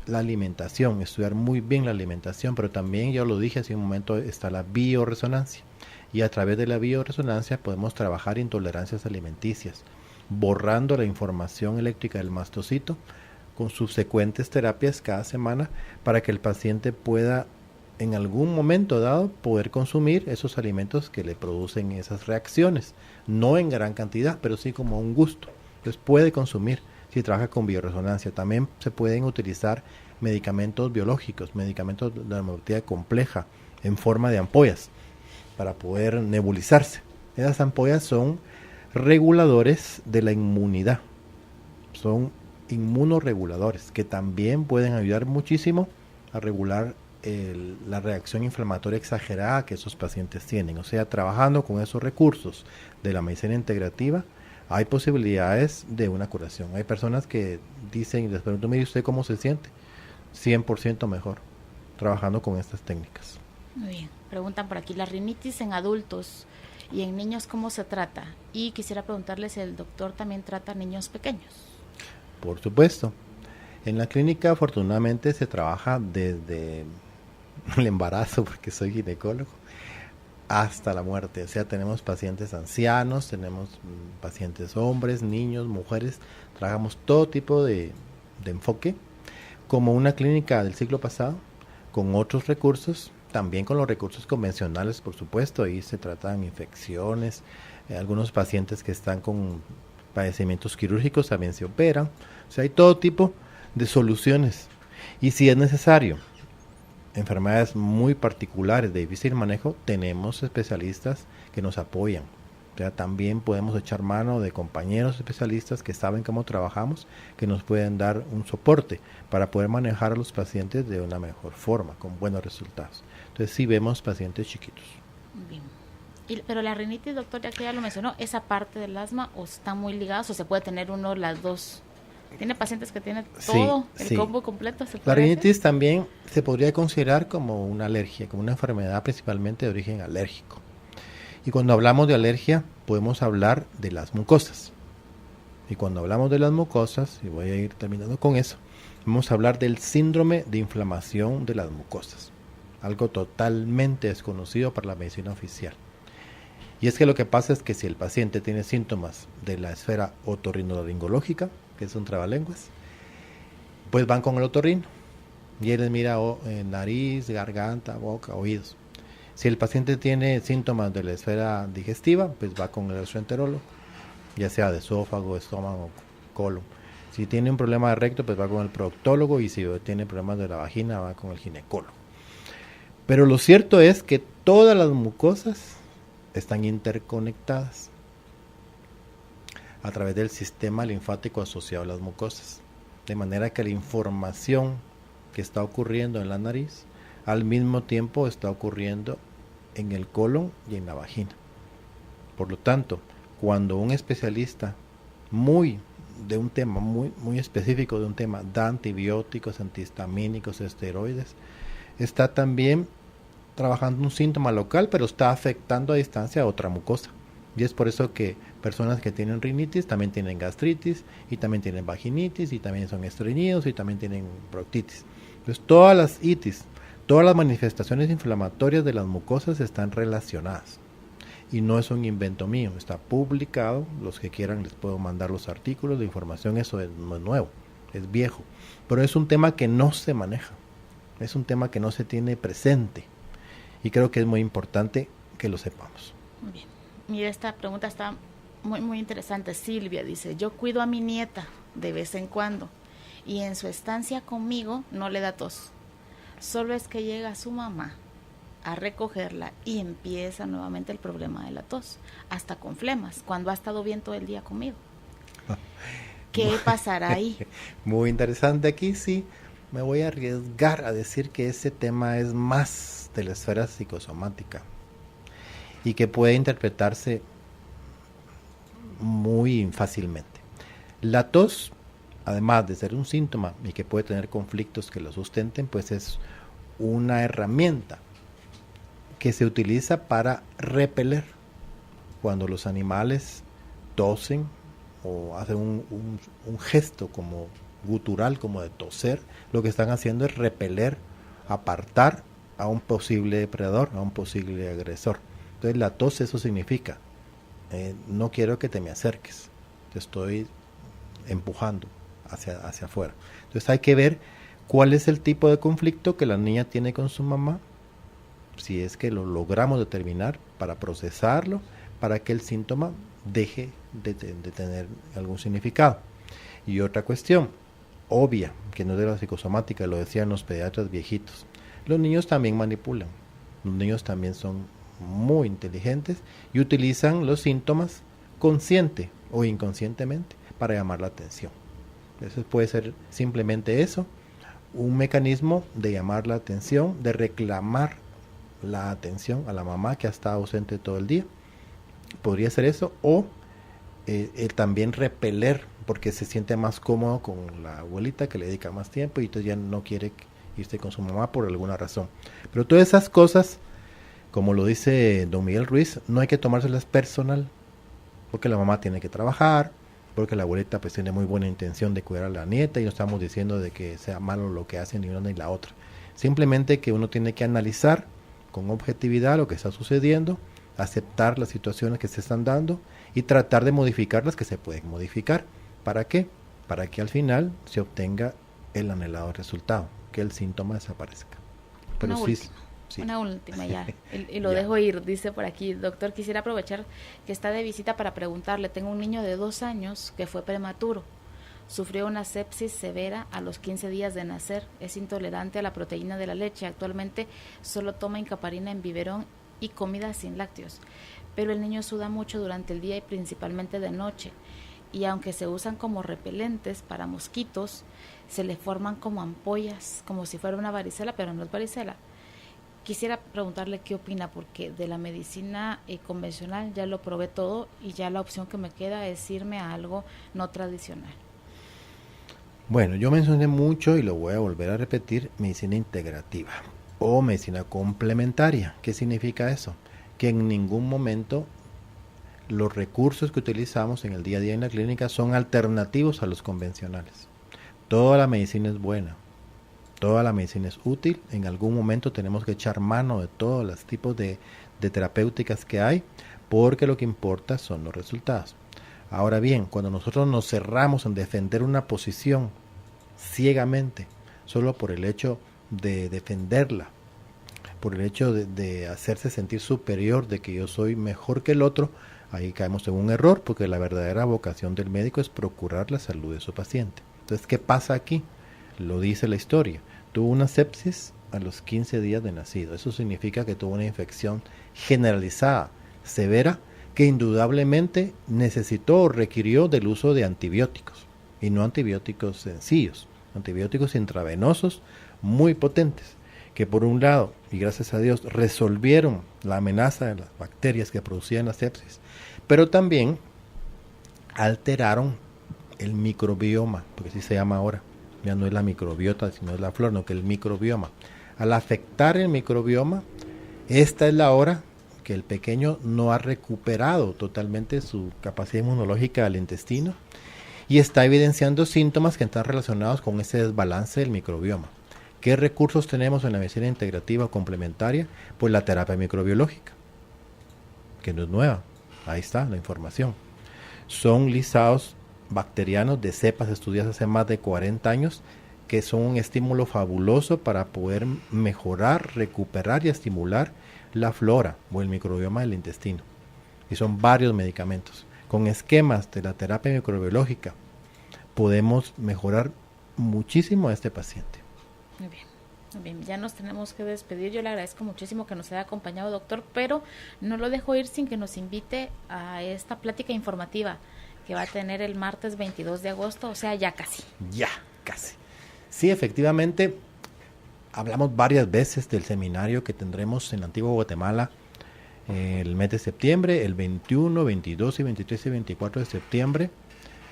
la alimentación, estudiar muy bien la alimentación, pero también, ya lo dije hace un momento, está la bioresonancia. Y a través de la bioresonancia podemos trabajar intolerancias alimenticias, borrando la información eléctrica del mastocito con subsecuentes terapias cada semana para que el paciente pueda en algún momento dado poder consumir esos alimentos que le producen esas reacciones, no en gran cantidad, pero sí como un gusto. Entonces puede consumir si trabaja con bioresonancia. También se pueden utilizar medicamentos biológicos, medicamentos de homeopatía compleja en forma de ampollas para poder nebulizarse. Esas ampollas son reguladores de la inmunidad, son inmunoreguladores que también pueden ayudar muchísimo a regular la reacción inflamatoria exagerada que esos pacientes tienen. O sea, trabajando con esos recursos de la medicina integrativa, hay posibilidades de una curación. Hay personas que dicen, y les pregunto, mire, ¿usted cómo se siente? 100% mejor, trabajando con estas técnicas. Muy bien. Preguntan por aquí, la rinitis en adultos y en niños, ¿cómo se trata? Y quisiera preguntarle si el doctor también trata a niños pequeños. Por supuesto. En la clínica, afortunadamente, se trabaja desde el embarazo, porque soy ginecólogo, hasta la muerte. O sea, tenemos pacientes ancianos, tenemos pacientes hombres, niños, mujeres. Trabajamos todo tipo de enfoque, como una clínica del siglo pasado, con otros recursos, también con los recursos convencionales, por supuesto. Ahí se tratan infecciones, algunos pacientes que están con padecimientos quirúrgicos también se operan. O sea, hay todo tipo de soluciones. Y si es necesario enfermedades muy particulares de difícil manejo, tenemos especialistas que nos apoyan. O sea, también podemos echar mano de compañeros especialistas que saben cómo trabajamos, que nos pueden dar un soporte para poder manejar a los pacientes de una mejor forma, con buenos resultados. Entonces sí vemos pacientes chiquitos. Bien. Pero la rinitis, doctor, ya que ya lo mencionó, ¿esa parte del asma o están muy ligadas o se puede tener uno las dos? ¿Tiene pacientes que tienen todo, el combo completo? La rinitis también se podría considerar como una alergia, como una enfermedad principalmente de origen alérgico. Y cuando hablamos de alergia, podemos hablar de las mucosas. Y cuando hablamos de las mucosas, y voy a ir terminando con eso, vamos a hablar del síndrome de inflamación de las mucosas. algo totalmente desconocido para la medicina oficial. Y es que lo que pasa es que si el paciente tiene síntomas de la esfera otorrinolaringológica, que es un trabalenguas, pues van con el otorrino y él les mira nariz, garganta, boca, oídos. Si el paciente tiene síntomas de la esfera digestiva, pues va con el gastroenterólogo, ya sea de esófago, estómago, colon. Si tiene un problema de recto, pues va con el proctólogo, y si tiene problemas de la vagina, va con el ginecólogo. Pero lo cierto es que todas las mucosas están interconectadas a través del sistema linfático asociado a las mucosas, de manera que la información que está ocurriendo en la nariz al mismo tiempo está ocurriendo en el colon y en la vagina. Por lo tanto, cuando un especialista de un tema muy específico de un tema da antibióticos, antihistamínicos, esteroides, está también trabajando un síntoma local, pero está afectando a distancia a otra mucosa. Y es por eso que personas que tienen rinitis también tienen gastritis, y también tienen vaginitis, y también son estreñidos, y también tienen proctitis. Entonces todas las itis, todas las manifestaciones inflamatorias de las mucosas están relacionadas. Y no es un invento mío, está publicado. Los que quieran les puedo mandar los artículos, la información. Eso no es nuevo, es viejo. Pero es un tema que no se maneja, es un tema que no se tiene presente. Y creo que es muy importante que lo sepamos. Muy bien. Mira, esta pregunta está muy interesante. Silvia dice: yo cuido a mi nieta de vez en cuando y en su estancia conmigo no le da tos. Solo es que llega su mamá a recogerla y empieza nuevamente el problema de la tos, hasta con flemas, cuando ha estado bien todo el día conmigo. ¿Qué pasará ahí? Muy interesante. Aquí sí me voy a arriesgar a decir que ese tema es más de la esfera psicosomática y que puede interpretarse muy fácilmente. La tos, además de ser un síntoma y que puede tener conflictos que lo sustenten, pues es una herramienta que se utiliza para repeler. Cuando los animales tosen o hacen un gesto como gutural, como de toser, lo que están haciendo es repeler, apartar a un posible depredador, a un posible agresor. Entonces la tos, eso significa, no quiero que te me acerques, te estoy empujando hacia afuera. Entonces hay que ver cuál es el tipo de conflicto que la niña tiene con su mamá, si es que lo logramos determinar, para procesarlo, para que el síntoma deje de tener algún significado. Y otra cuestión obvia, que no es de la psicosomática, lo decían los pediatras viejitos: los niños también manipulan, los niños también son muy inteligentes y utilizan los síntomas consciente o inconscientemente para llamar la atención. Eso puede ser simplemente eso, un mecanismo de llamar la atención, de reclamar la atención a la mamá que ha estado ausente todo el día. Podría ser eso, o también repeler, porque se siente más cómodo con la abuelita, que le dedica más tiempo, y entonces ya no quiere irse con su mamá por alguna razón. Pero todas esas cosas, como lo dice don Miguel Ruiz, no hay que tomárselas personal, porque la mamá tiene que trabajar, porque la abuelita pues tiene muy buena intención de cuidar a la nieta, y no estamos diciendo de que sea malo lo que hacen ni una ni la otra. Simplemente que uno tiene que analizar con objetividad lo que está sucediendo, aceptar las situaciones que se están dando y tratar de modificar las que se pueden modificar. ¿Para qué? Para que al final se obtenga el anhelado resultado, que el síntoma desaparezca. Pero una última ya, y lo dejo ir. Dice por aquí: doctor, quisiera aprovechar que está de visita para preguntarle, tengo un niño de 2 años que fue prematuro, sufrió una sepsis severa a los 15 días de nacer, es intolerante a la proteína de la leche, actualmente solo toma incaparina en biberón y comida sin lácteos, pero el niño suda mucho durante el día y principalmente de noche, y aunque se usan como repelentes para mosquitos, se le forman como ampollas, como si fuera una varicela, pero no es varicela. Quisiera preguntarle qué opina, porque de la medicina convencional ya lo probé todo y ya la opción que me queda es irme a algo no tradicional. Bueno, yo mencioné mucho y lo voy a volver a repetir: medicina integrativa o medicina complementaria. ¿Qué significa eso? Que en ningún momento los recursos que utilizamos en el día a día en la clínica son alternativos a los convencionales. Toda la medicina es buena, toda la medicina es útil, en algún momento tenemos que echar mano de todos los tipos de terapéuticas que hay, porque lo que importa son los resultados. Ahora bien, cuando nosotros nos cerramos en defender una posición ciegamente, solo por el hecho de defenderla, por el hecho de hacerse sentir superior, de que yo soy mejor que el otro, ahí caemos en un error, porque la verdadera vocación del médico es procurar la salud de su paciente. Entonces, ¿qué pasa aquí? Lo dice la historia. Tuvo una sepsis a los 15 días de nacido. Eso significa que tuvo una infección generalizada, severa, que indudablemente necesitó o requirió del uso de antibióticos, y no antibióticos sencillos, antibióticos intravenosos muy potentes, que por un lado, y gracias a Dios, resolvieron la amenaza de las bacterias que producían la sepsis, pero también alteraron el microbioma, porque así se llama ahora, ya no es la microbiota, sino es la flor, no, que el microbioma. Al afectar el microbioma, esta es la hora que el pequeño no ha recuperado totalmente su capacidad inmunológica del intestino y está evidenciando síntomas que están relacionados con ese desbalance del microbioma. ¿Qué recursos tenemos en la medicina integrativa o complementaria? Pues la terapia microbiológica, que no es nueva. Ahí está la información. Son lisados bacterianos de cepas estudiadas hace más de 40 años que son un estímulo fabuloso para poder mejorar, recuperar y estimular la flora o el microbioma del intestino. Y son varios medicamentos. Con esquemas de la terapia microbiológica podemos mejorar muchísimo a este paciente. Muy bien. Muy bien, ya nos tenemos que despedir. Yo le agradezco muchísimo que nos haya acompañado, doctor, pero no lo dejo ir sin que nos invite a esta plática informativa que va a tener el martes 22 de agosto, o sea, ya casi. Ya, casi. Sí, efectivamente, hablamos varias veces del seminario que tendremos en la Antigua Guatemala el mes de septiembre, el 21, 22 y 23 y 24 de septiembre.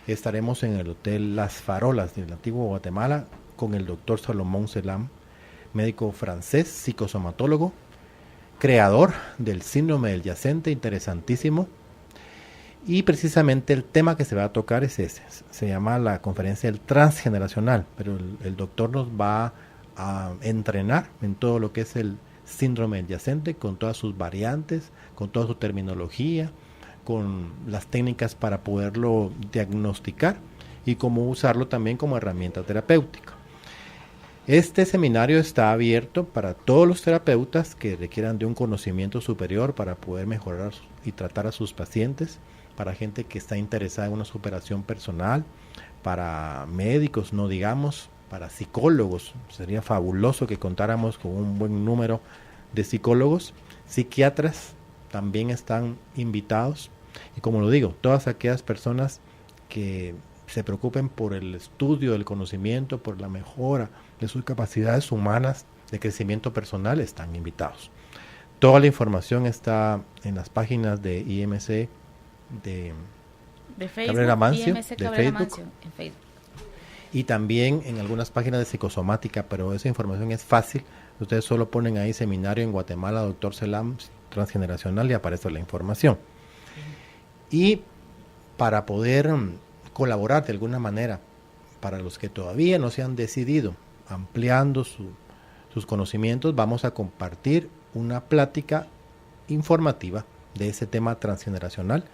Estaremos en el Hotel Las Farolas de la Antigua Guatemala con el doctor Salomón Selam, médico francés, psicosomatólogo, creador del síndrome del yacente, interesantísimo. Y precisamente el tema que se va a tocar es ese, se llama la conferencia del transgeneracional, pero el doctor nos va a entrenar en todo lo que es el síndrome del yacente, con todas sus variantes, con toda su terminología, con las técnicas para poderlo diagnosticar y cómo usarlo también como herramienta terapéutica. Este seminario está abierto para todos los terapeutas que requieran de un conocimiento superior para poder mejorar y tratar a sus pacientes, para gente que está interesada en una superación personal, para médicos, no digamos, para psicólogos. Sería fabuloso que contáramos con un buen número de psicólogos. Psiquiatras también están invitados. Y como lo digo, todas aquellas personas que se preocupen por el estudio del conocimiento, por la mejora de sus capacidades humanas de crecimiento personal, están invitados. Toda la información está en las páginas de IMC de Facebook, Cabrera Mancio, IMC Cabrera Mancio en Facebook. Y también en algunas páginas de psicosomática, pero esa información es fácil. Ustedes solo ponen ahí seminario en Guatemala, doctor Selam, transgeneracional, y aparece la información. Y para poder colaborar de alguna manera, para los que todavía no se han decidido, ampliando sus conocimientos, vamos a compartir una plática informativa de ese tema transgeneracional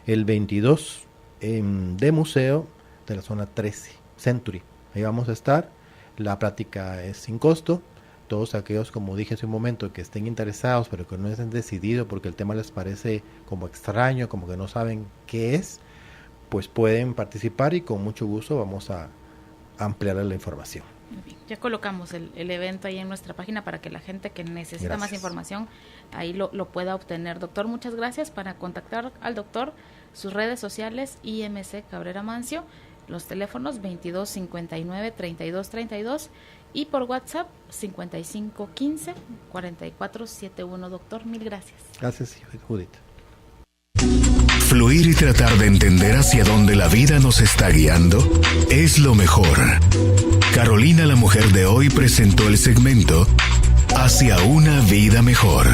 el 22 de Museo de la zona 13, Century. Ahí vamos a estar. La plática es sin costo. Todos aquellos, como dije hace un momento, que estén interesados pero que no han decidido porque el tema les parece como extraño, como que no saben qué es, pues pueden participar y con mucho gusto vamos a ampliar la información. Muy bien. Ya colocamos el evento ahí en nuestra página para que la gente que necesita más información ahí lo pueda obtener. Doctor, muchas gracias. Para contactar al doctor, sus redes sociales, IMC Cabrera Mancio, los teléfonos 2259-3232 y por WhatsApp 5515-4471. Doctor, mil gracias. Gracias, Judith. Fluir y tratar de entender hacia dónde la vida nos está guiando es lo mejor. Carolina, la mujer de hoy, presentó el segmento Hacia una vida mejor.